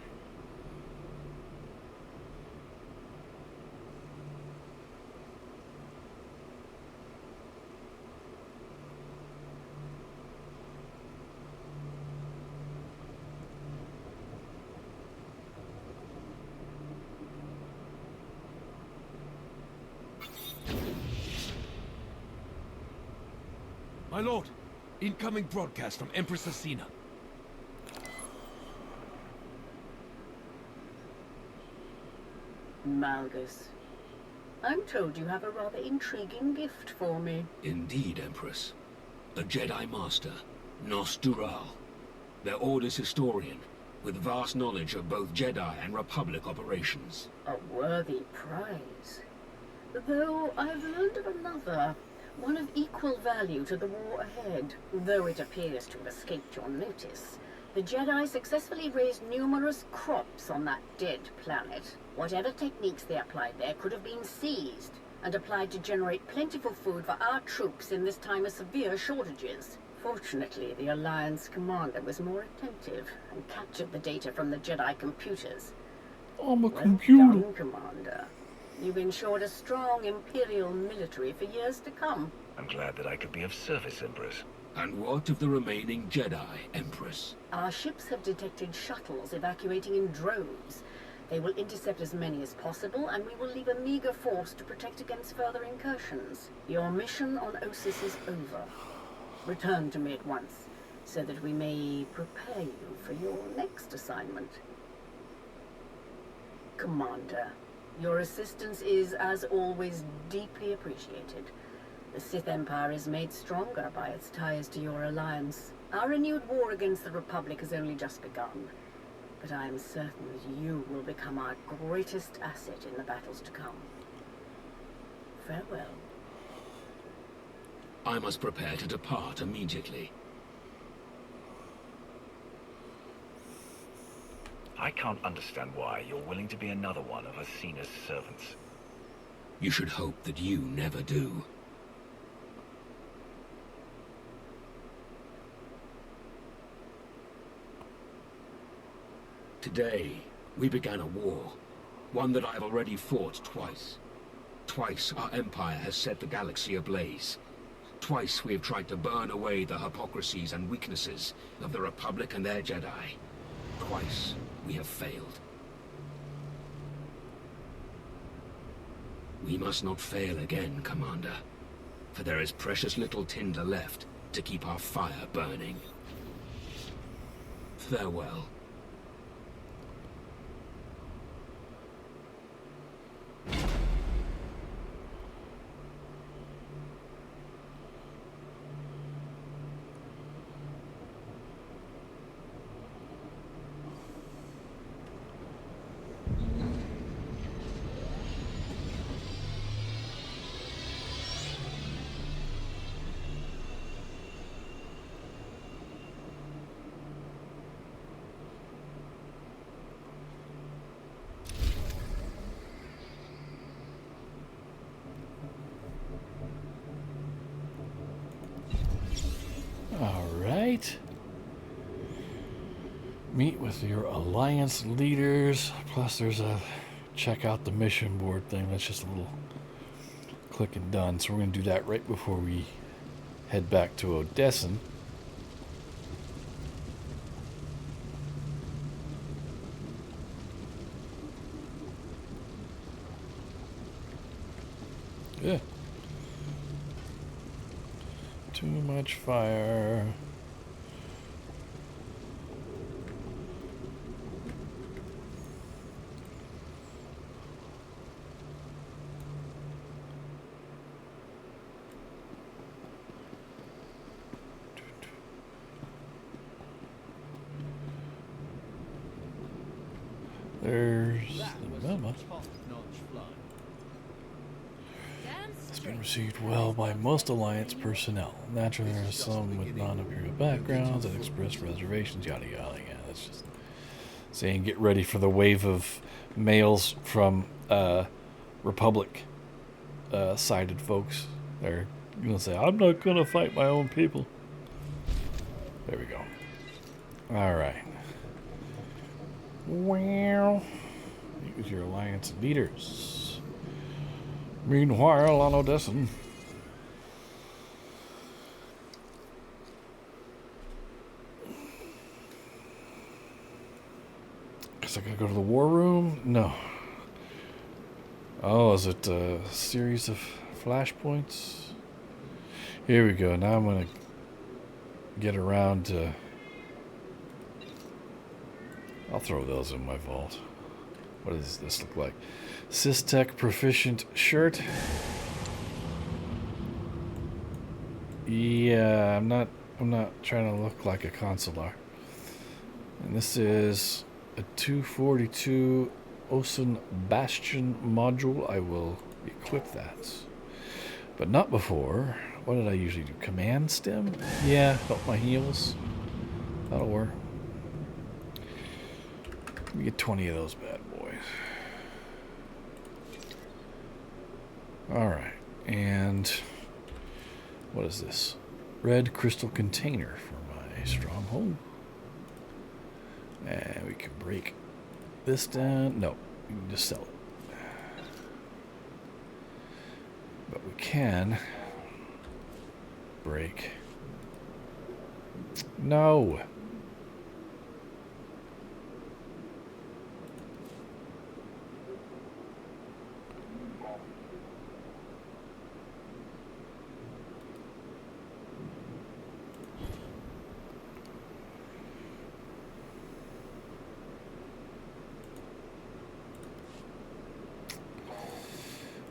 My lord, incoming broadcast from Empress Asina. Malgus, I'm told you have a rather intriguing gift for me. Indeed, Empress. A Jedi Master, Nostural. Their Order's historian, with vast knowledge of both Jedi and Republic operations. A worthy prize. Though I've learned of another, one of equal value to the war ahead. Though it appears to have escaped your notice, the Jedi successfully raised numerous crops on that dead planet. Whatever techniques they applied there could have been seized and applied to generate plentiful food for our troops in this time of severe shortages. Fortunately, the Alliance commander was more attentive and captured the data from the Jedi computers. I'm a Well computer. done, Commander. You've ensured a strong Imperial military for years to come. I'm glad that I could be of service, Empress. And what of the remaining Jedi, Empress? Our ships have detected shuttles evacuating in droves. They will intercept as many as possible, and we will leave a meager force to protect against further incursions. Your mission on Osis is over. Return to me at once, so that we may prepare you for your next assignment. Commander, your assistance is, as always, deeply appreciated. The Sith Empire is made stronger by its ties to your alliance. Our renewed war against the Republic has only just begun, but I am certain that you will become our greatest asset in the battles to come. Farewell. I must prepare to depart immediately. I can't understand why you're willing to be another one of Asena's servants. You should hope that you never do. Today, we began a war. One that I have already fought twice. Twice our Empire has set the galaxy ablaze. Twice we have tried to burn away the hypocrisies and weaknesses of the Republic and their Jedi. Twice we have failed. We must not fail again, Commander, for there is precious little tinder left to keep our fire burning. Farewell. Alright. Meet with your alliance leaders. Plus there's a check out the mission board thing. That's just a little click and done. So we're going to do that right before we head back to Odessan. Yeah. Too much fire. There's the memo. It's been received well by most Alliance personnel. Naturally, there are some with non-Imperial backgrounds that express reservations, yada yada. Yeah, that's just saying get ready for the wave of mails from Republic sided folks. They're gonna say, I'm not gonna fight my own people. There we go. Alright. Well, meet with your Alliance leaders. Meanwhile, on Odessan. Guess I gotta go to the war room? No. Oh, is it a series of flashpoints? Here we go. Now I'm gonna get around to... I'll throw those in my vault. What does this look like? SysTech Proficient shirt. Yeah, I'm not trying to look like a consular. And this is a 242 Osen Bastion module. I will equip that. But not before. What did I usually do? Command stem? Yeah, help my heals. That'll work. Let me get 20 of those bad boys. Alright, and what is this? Red crystal container for my stronghold. And we can break this down. No, We can just sell it. But we can break. No.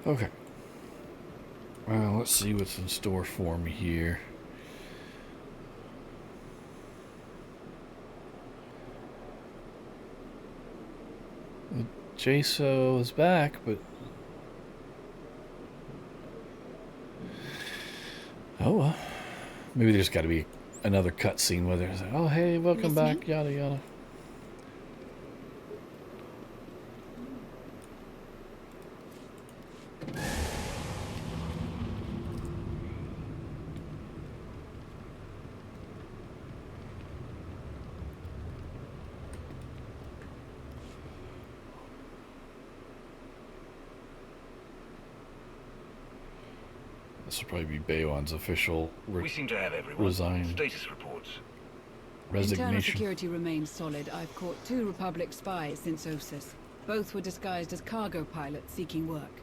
Okay. Well, let's see what's in store for me here. Jaso is back, but oh well. Maybe there's got to be another cutscene where there's like, oh hey, welcome back, yada yada. This will probably be Bayon's official We seem to have everyone. resign. Status reports. Internal Resignation. security remains solid. I've caught 2 Republic spies since Osis. Both were disguised as cargo pilots seeking work.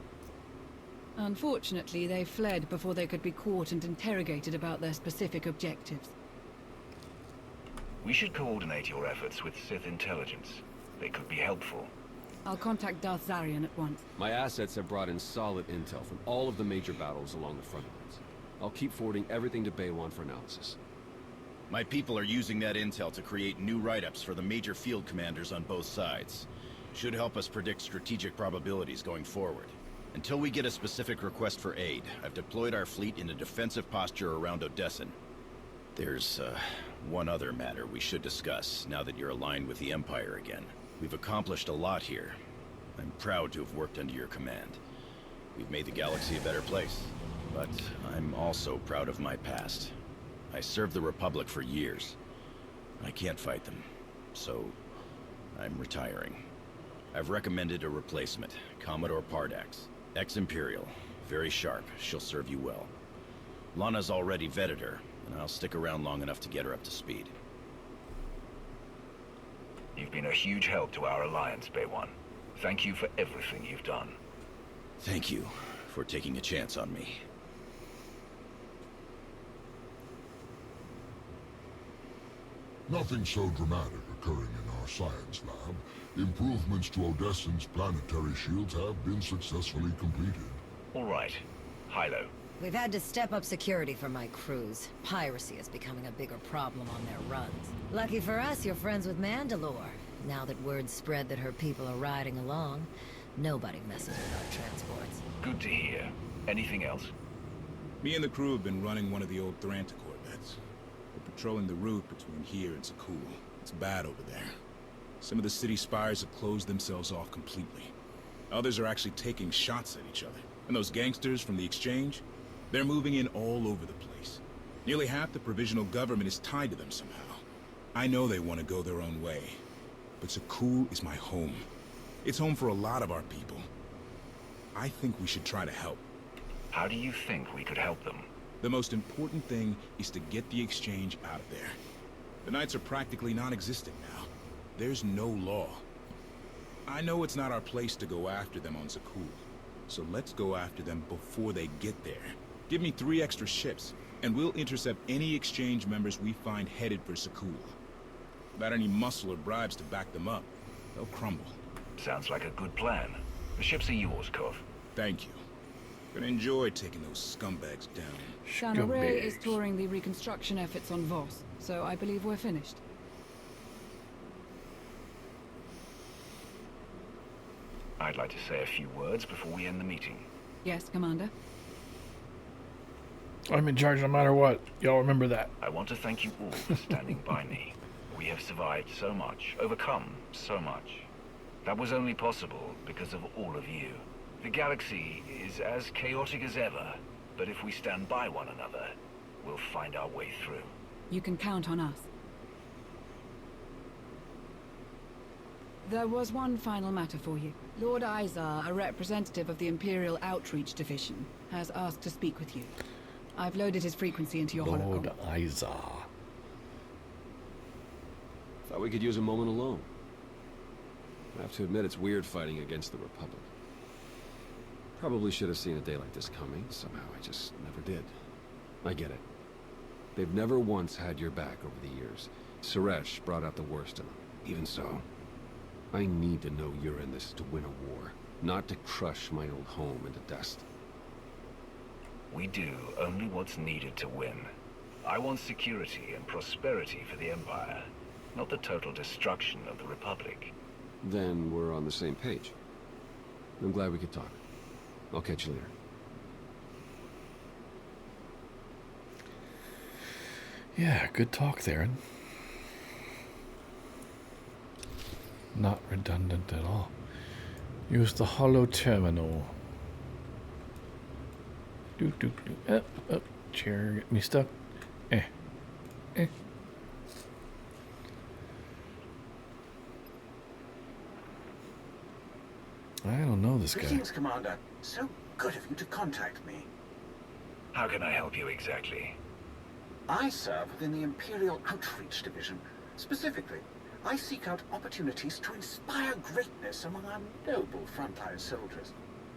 Unfortunately, they fled before they could be caught and interrogated about their specific objectives. We should coordinate your efforts with Sith intelligence. They could be helpful. I'll contact Darth Zarian at once. My assets have brought in solid intel from all of the major battles along the front lines. I'll keep forwarding everything to Baywan for analysis. My people are using that intel to create new write-ups for the major field commanders on both sides. Should help us predict strategic probabilities going forward. Until we get a specific request for aid, I've deployed our fleet in a defensive posture around Odessin. There's, one other matter we should discuss now that you're aligned with the Empire again. We've accomplished a lot here. I'm proud to have worked under your command. We've made the galaxy a better place, but I'm also proud of my past. I served the Republic for years. I can't fight them, so I'm retiring. I've recommended a replacement, Commodore Pardax, ex-Imperial, very sharp, she'll serve you well. Lana's already vetted her, and I'll stick around long enough to get her up to speed. You've been a huge help to our alliance, Baywan. Thank you for everything you've done. Thank you for taking a chance on me. Nothing so dramatic occurring in our science lab. Improvements to Odessin's planetary shields have been successfully completed. All right. Hilo. We've had to step up security for my crews. Piracy is becoming a bigger problem on their runs. Lucky for us, you're friends with Mandalore. Now that word's spread that her people are riding along, nobody messes with our transports. Good to hear. Anything else? Me and the crew have been running one of the old Thranta corvettes. We're patrolling the route between here and Sakul. It's bad over there. Some of the city spires have closed themselves off completely. Others are actually taking shots at each other. And those gangsters from the exchange? They're moving in all over the place. Nearly half the provisional government is tied to them somehow. I know they want to go their own way. But Sakul is my home. It's home for a lot of our people. I think we should try to help. How do you think we could help them? The most important thing is to get the exchange out of there. The Knights are practically non-existent now. There's no law. I know it's not our place to go after them on Sakul. So let's go after them before they get there. Give me 3 extra ships, and we'll intercept any exchange members we find headed for Sakul. Without any muscle or bribes to back them up, they'll crumble. Sounds like a good plan. The ships are yours, Kov. Thank you. Gonna enjoy taking those scumbags down. Shana Ray is touring the reconstruction efforts on Voss, so I believe we're finished. I'd like to say a few words before we end the meeting. Yes, Commander? I'm in charge no matter what. Y'all remember that. I want to thank you all for standing by me. We have survived so much, overcome so much. That was only possible because of all of you. The galaxy is as chaotic as ever, but if we stand by one another, we'll find our way through. You can count on us. There was one final matter for you. Lord Izar, a representative of the Imperial Outreach Division, has asked to speak with you. I've loaded his frequency into your Lord holocron. Izar. Thought we could use a moment alone. I have to admit it's weird fighting against the Republic. Probably should have seen a day like this coming. Somehow I just never did. I get it. They've never once had your back over the years. Suresh brought out the worst in them. Even so, I need to know you're in this to win a war, not to crush my old home into dust. We do only what's needed to win. I want security and prosperity for the Empire, not the total destruction of the Republic. Then we're on the same page. I'm glad we could talk. I'll catch you later. Yeah, good talk, Theron. Not redundant at all. Use the holo terminal. Up, up. Chair, get me stuck. Eh. I don't know this guy. Greetings, Commander. So good of you to contact me. How can I help you exactly? I serve within the Imperial Outreach Division. Specifically, I seek out opportunities to inspire greatness among our noble frontline soldiers.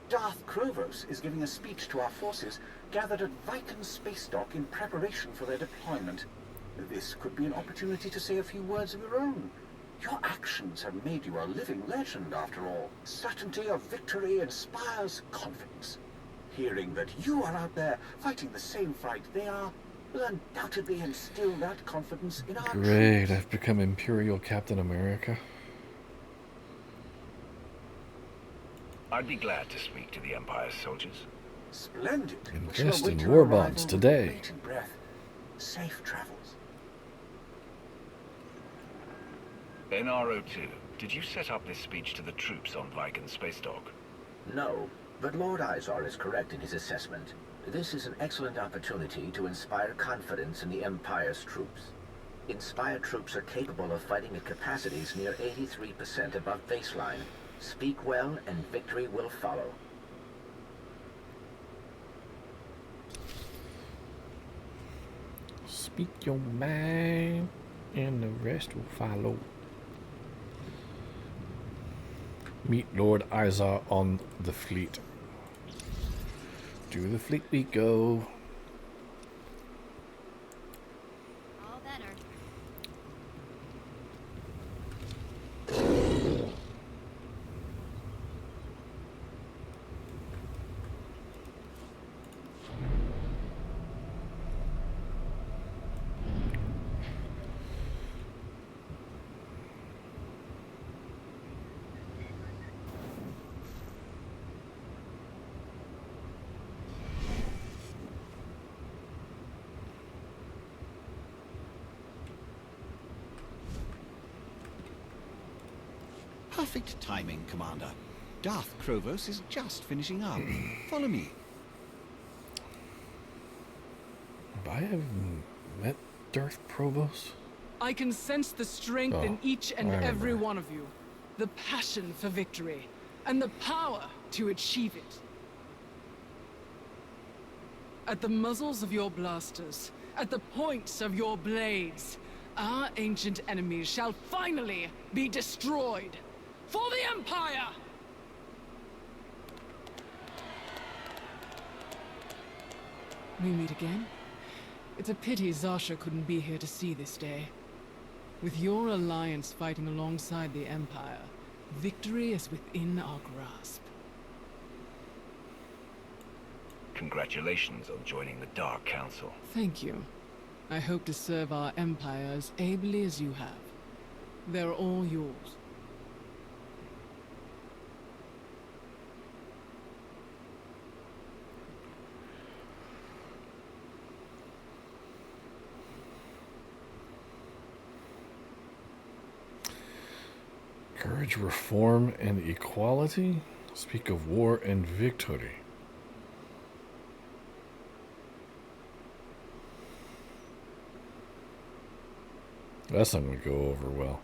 Darth Krovos is giving a speech to our forces gathered at Viken Space Dock in preparation for their deployment. This could be an opportunity to say a few words of your own. Your actions have made you a living legend, after all. Certainty of victory inspires confidence. Hearing that you are out there fighting the same fight they are will undoubtedly instill that confidence in our Great, troops. I've become Imperial Captain America. I'd be glad to speak to the Empire's soldiers. Splendid. Invest in war bonds today. Breath. Safe travels. NRO2, did you set up this speech to the troops on Viken Space Dock? No, but Lord Izar is correct in his assessment. This is an excellent opportunity to inspire confidence in the Empire's troops. Inspired troops are capable of fighting at capacities near 83% above baseline. Speak well, and victory will follow. Speak your mind, and the rest will follow. Meet Lord Izar on the fleet. To the fleet we go. All better. Perfect timing, Commander. Darth Krovos is just finishing up. Follow me. Have I ever met Darth Provost? I can sense the strength in each and every one of you. The passion for victory, and the power to achieve it. At the muzzles of your blasters, at the points of your blades, our ancient enemies shall finally be destroyed. For the Empire! We meet again? It's a pity Zasha couldn't be here to see this day. With your alliance fighting alongside the Empire, victory is within our grasp. Congratulations on joining the Dark Council. Thank you. I hope to serve our Empire as ably as you have. They're all yours. Courage, reform, and equality? Speak of war and victory. That's not going to go over well.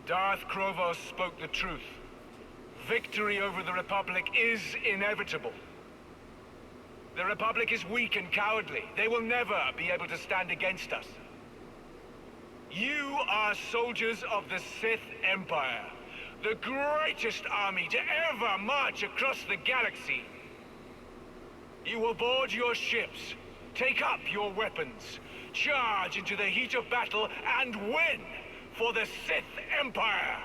Darth Krovos spoke the truth. Victory over the Republic is inevitable. The Republic is weak and cowardly. They will never be able to stand against us. You are soldiers of the Sith Empire, the greatest army to ever march across the galaxy. You will board your ships, take up your weapons, charge into the heat of battle, and win for the Sith Empire!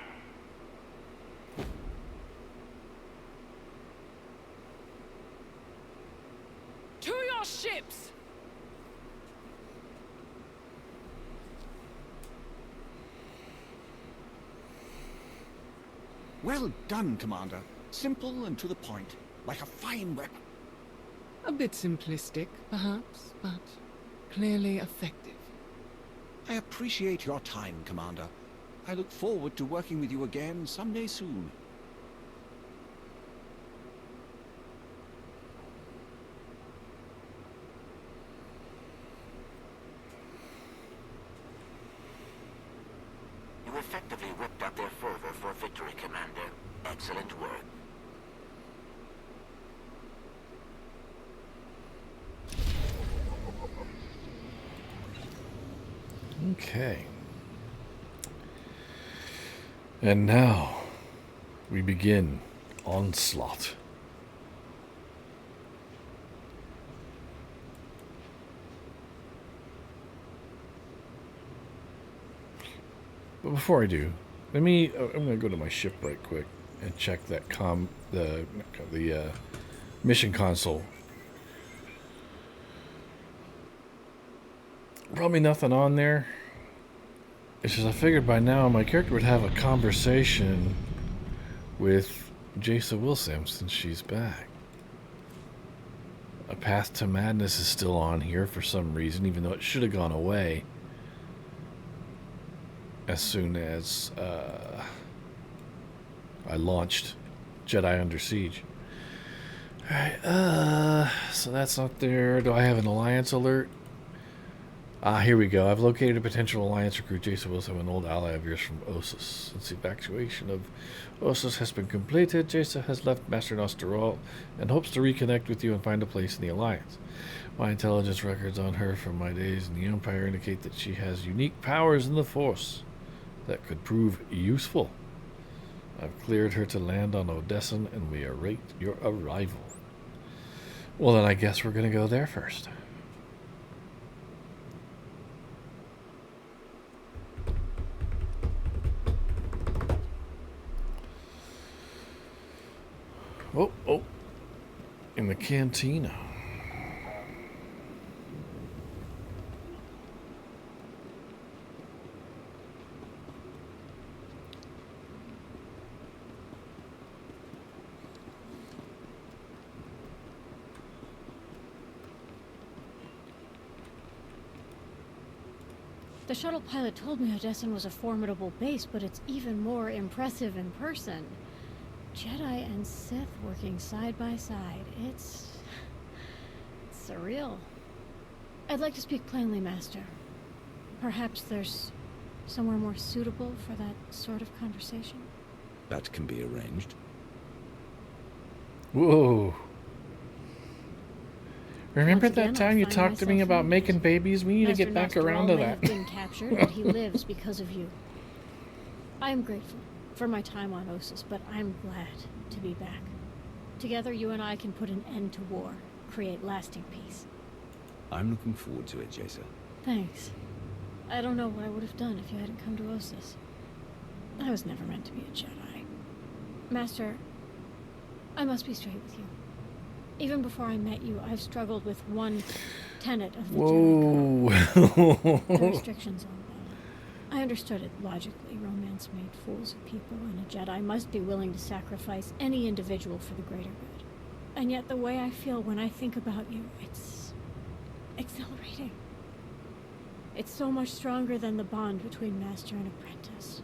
To your ships! Well done, Commander. Simple and to the point, like a fine weapon. A bit simplistic, perhaps, but clearly effective. I appreciate your time, Commander. I look forward to working with you again someday soon. You effectively whipped up their fervor for victory, Commander. Excellent work. Okay. And now we begin Onslaught. But before I do, I'm gonna go to my ship right quick and check that the mission console. Probably nothing on there. It's just I figured by now my character would have a conversation with Jaisa Wilson since she's back. A Path to Madness is still on here for some reason, even though it should have gone away as soon as I launched Jedi Under Siege. Alright, so that's not there. Do I have an Alliance alert? Here we go. I've located a potential Alliance recruit, Jaisa Wilson, an old ally of yours from Ossus. Since the evacuation of Ossus has been completed, Jaisa has left Master SWTOR and hopes to reconnect with you and find a place in the Alliance. My intelligence records on her from my days in the Empire indicate that she has unique powers in the Force that could prove useful. I've cleared her to land on Odesson, and we await your arrival. Well, then I guess we're going to go there first. Oh, in the cantina. The shuttle pilot told me Odesson was a formidable base, but it's even more impressive in person. Jedi and Sith working side by side. It's surreal. I'd like to speak plainly, Master. Perhaps there's somewhere more suitable for that sort of conversation? That can be arranged. Whoa. Remember that time you talked to me about making babies? We need to get back around to that. Master Nostromo may have been captured, but he lives because of you. I am grateful for my time on Ossus, but I'm glad to be back. Together, you and I can put an end to war, create lasting peace. I'm looking forward to it, Jaisa. Thanks. I don't know what I would have done if you hadn't come to Ossus. I was never meant to be a Jedi. Master, I must be straight with you. Even before I met you, I've struggled with one tenet of the Jedi Code. The restrictions on them. I understood it logically. Romance made fools of people, and a Jedi must be willing to sacrifice any individual for the greater good. And yet the way I feel when I think about you, it's exhilarating. It's so much stronger than the bond between master and apprentice.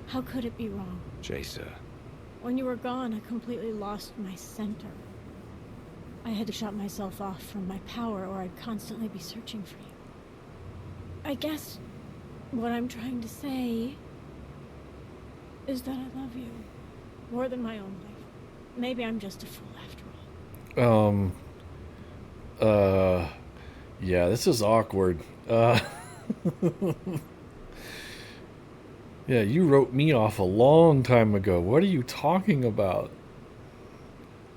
How could it be wrong? Jaisa. When you were gone, I completely lost my center. I had to shut myself off from my power, or I'd constantly be searching for you. I guess what I'm trying to say is that I love you more than my own life. Maybe I'm just a fool after all. Yeah, this is awkward. Yeah, you wrote me off a long time ago. What are you talking about?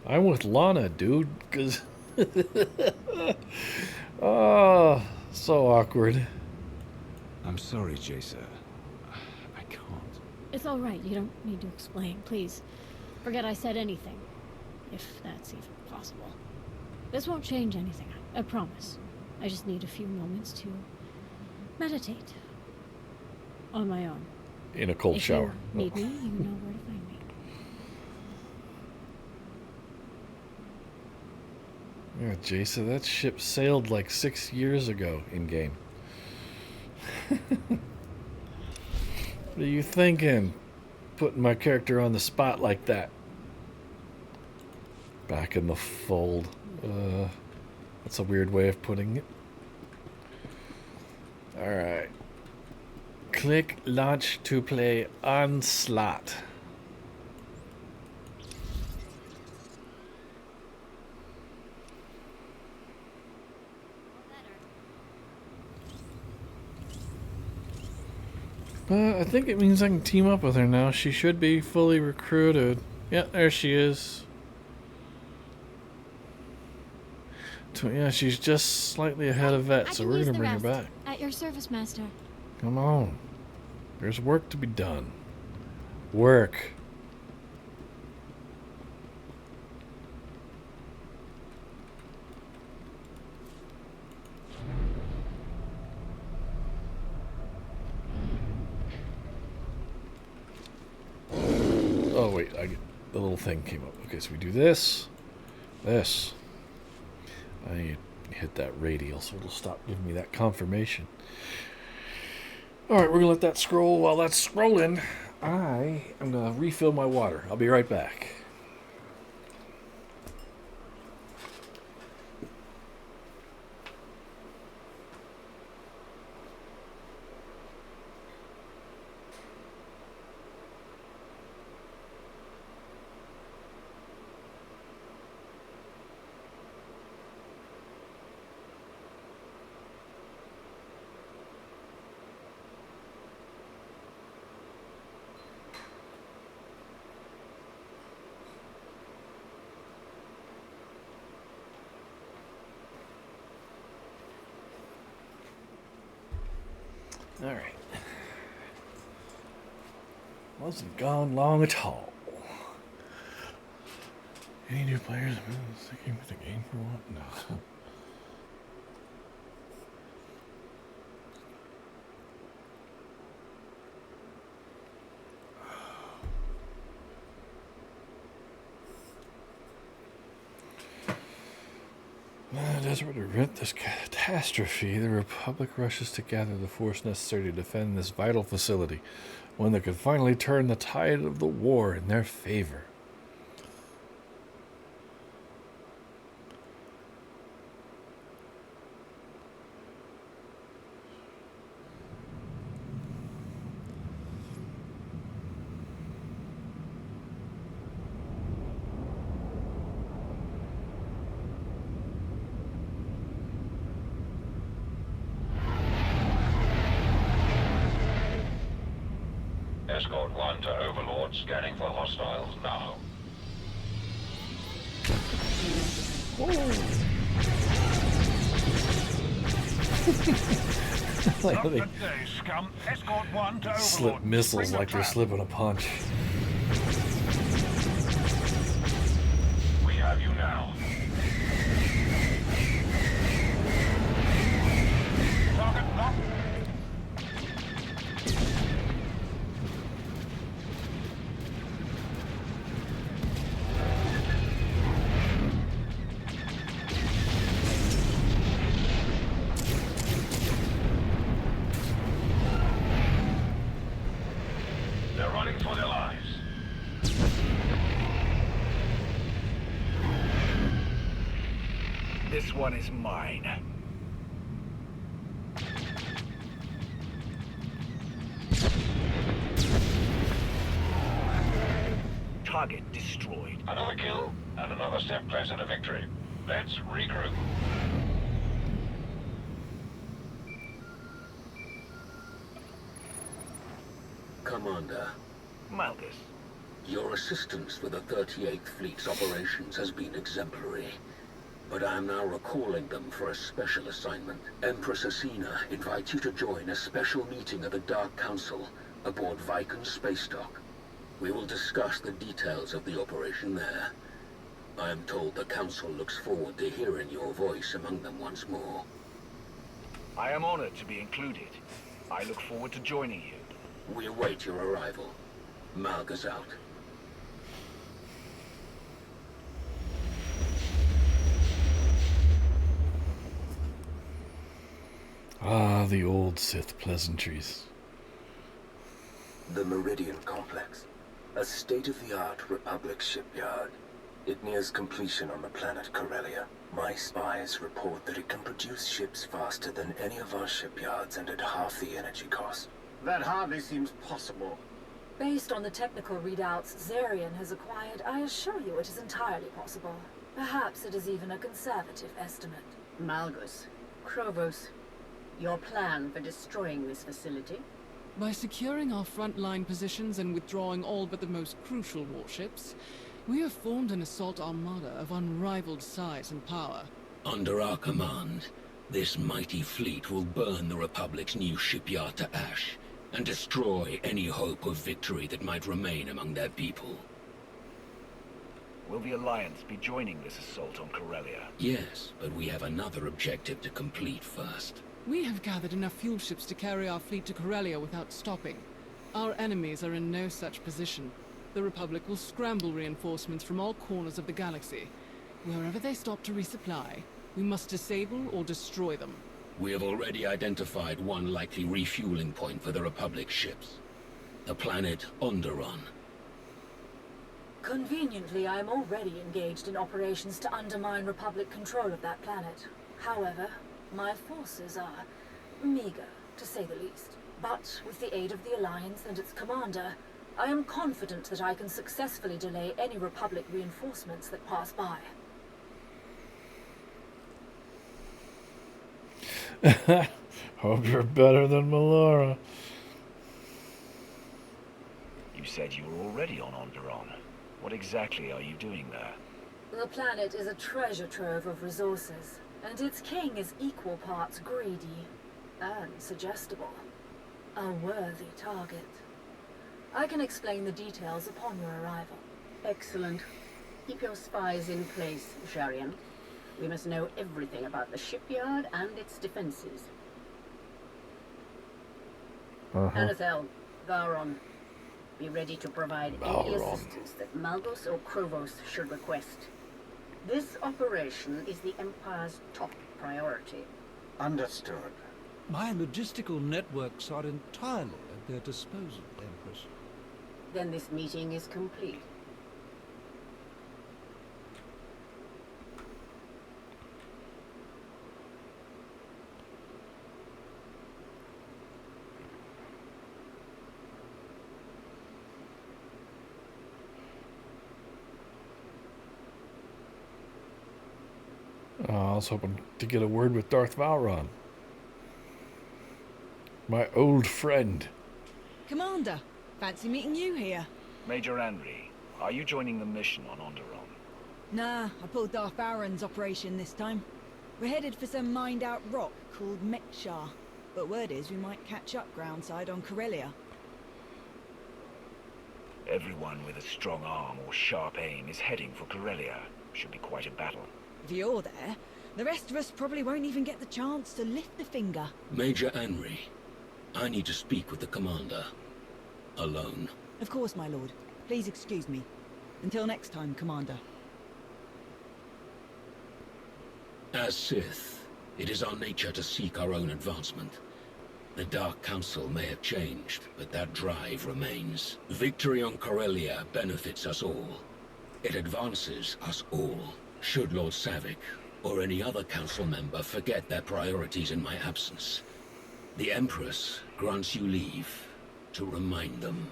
I'm with Lana, dude, because... Oh, so awkward. I'm sorry, Jason. I can't. It's all right. You don't need to explain. Please, forget I said anything. If that's even possible. This won't change anything, I promise. I just need a few moments to meditate. On my own. In a cold shower. If you need me, you know where to find me. Yeah, Jason, that ship sailed like 6 years ago in-game. What are you thinking? Putting my character on the spot like that. Back in the fold. That's a weird way of putting it. Alright. Click launch to play Onslaught. I think it means I can team up with her now. She should be fully recruited. Yeah, there she is. Yeah, she's just slightly ahead of Vet, so we're gonna bring her back. At your service, Master. Come on. There's work to be done. Work. Oh wait, the little thing came up. Okay, so we do this. This. I hit that radial so it'll stop giving me that confirmation. Alright, we're gonna let that scroll. While that's scrolling, I am gonna refill my water. I'll be right back. Alright. Wasn't gone long at all. Any new players sticking with the game for what? No. Desperate to prevent this catastrophe, the Republic rushes to gather the force necessary to defend this vital facility, one that could finally turn the tide of the war in their favor. Escort 1 to Overlord, scanning for hostiles now. Like they slip missiles like they're slipping a punch. We have you now. Target locked. They're running for their lives. This one is mine. Target destroyed. Another kill, and another step closer to victory. Let's regroup. Commander. Malgus. Your assistance with the 38th Fleet's operations has been exemplary. But I am now recalling them for a special assignment. Empress Asina invites you to join a special meeting of the Dark Council aboard Viken Space Dock. We will discuss the details of the operation there. I am told the Council looks forward to hearing your voice among them once more. I am honored to be included. I look forward to joining you. We await your arrival. Malgus out. Ah, the old Sith pleasantries. The Meridian Complex. A state-of-the-art Republic shipyard. It nears completion on the planet Corellia. My spies report that it can produce ships faster than any of our shipyards and at half the energy cost. That hardly seems possible. Based on the technical readouts Zarian has acquired, I assure you it is entirely possible. Perhaps it is even a conservative estimate. Malgus, Krovos, your plan for destroying this facility? By securing our frontline positions and withdrawing all but the most crucial warships, we have formed an assault armada of unrivaled size and power. Under our command, this mighty fleet will burn the Republic's new shipyard to ash, and destroy any hope of victory that might remain among their people. Will the Alliance be joining this assault on Corellia? Yes, but we have another objective to complete first. We have gathered enough fuel ships to carry our fleet to Corellia without stopping. Our enemies are in no such position. The Republic will scramble reinforcements from all corners of the galaxy. Wherever they stop to resupply, we must disable or destroy them. We have already identified one likely refueling point for the Republic ships. The planet Onderon. Conveniently, I am already engaged in operations to undermine Republic control of that planet. However, my forces are meager, to say the least. But with the aid of the Alliance and its commander, I am confident that I can successfully delay any Republic reinforcements that pass by. Hope you're better than Melora. You said you were already on Onderon. What exactly are you doing there? The planet is a treasure trove of resources, and its king is equal parts greedy and suggestible. A worthy target. I can explain the details upon your arrival. Excellent. Keep your spies in place, Jarian. We must know everything about the shipyard and its defenses. Anathel, Varon, be ready to provide any assistance that Malgus or Krovos should request. This operation is the Empire's top priority. Understood. My logistical networks are entirely at their disposal, Empress. Then this meeting is complete. I was hoping to get a word with Darth Valron. My old friend. Commander, fancy meeting you here. Major Henry, are you joining the mission on Onderon? Nah, I pulled Darth Baron's operation this time. We're headed for some mined-out rock called Mekshar, but word is we might catch up groundside on Corellia. Everyone with a strong arm or sharp aim is heading for Corellia. Should be quite a battle. If you're there, the rest of us probably won't even get the chance to lift a finger. Major Henry, I need to speak with the commander. Alone. Of course, my lord. Please excuse me. Until next time, Commander. As Sith, it is our nature to seek our own advancement. The Dark Council may have changed, but that drive remains. Victory on Corellia benefits us all. It advances us all. Should Lord Savick or any other council member forget their priorities in my absence, the Empress grants you leave to remind them.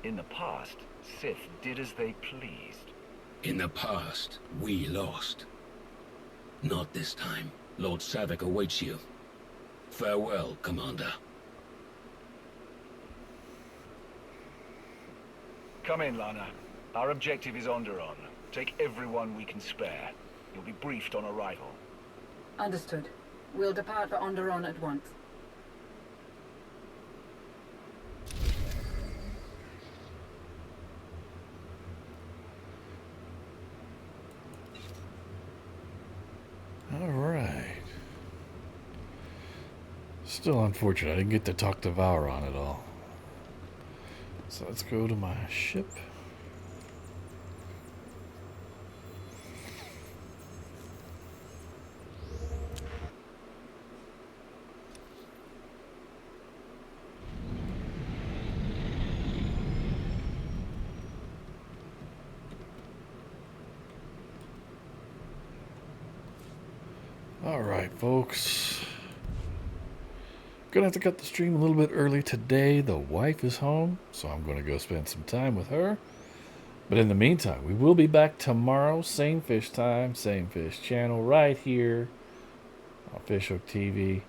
In the past, Sith did as they pleased. In the past, we lost. Not this time. Lord Savik awaits you. Farewell, Commander. Come in, Lana. Our objective is Onderon. Take everyone we can spare. You'll be briefed on arrival. Understood. We'll depart for Onderon at once. All right. Still unfortunate I didn't get to talk to Vauron at all. So let's go to my ship. Alright, folks. Gonna have to cut the stream a little bit early today. The wife is home, so I'm gonna go spend some time with her. But in the meantime, we will be back tomorrow. Same fish time, same fish channel, right here on Fishhook TV.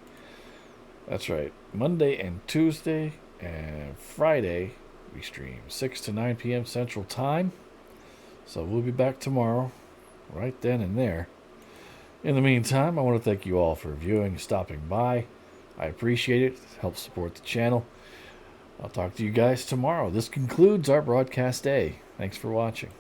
That's right. Monday and Tuesday and Friday, we stream 6 to 9 p.m. Central Time. So we'll be back tomorrow, right then and there. In the meantime, I want to thank you all for viewing and stopping by. I appreciate it. It helps support the channel. I'll talk to you guys tomorrow. This concludes our broadcast day. Thanks for watching.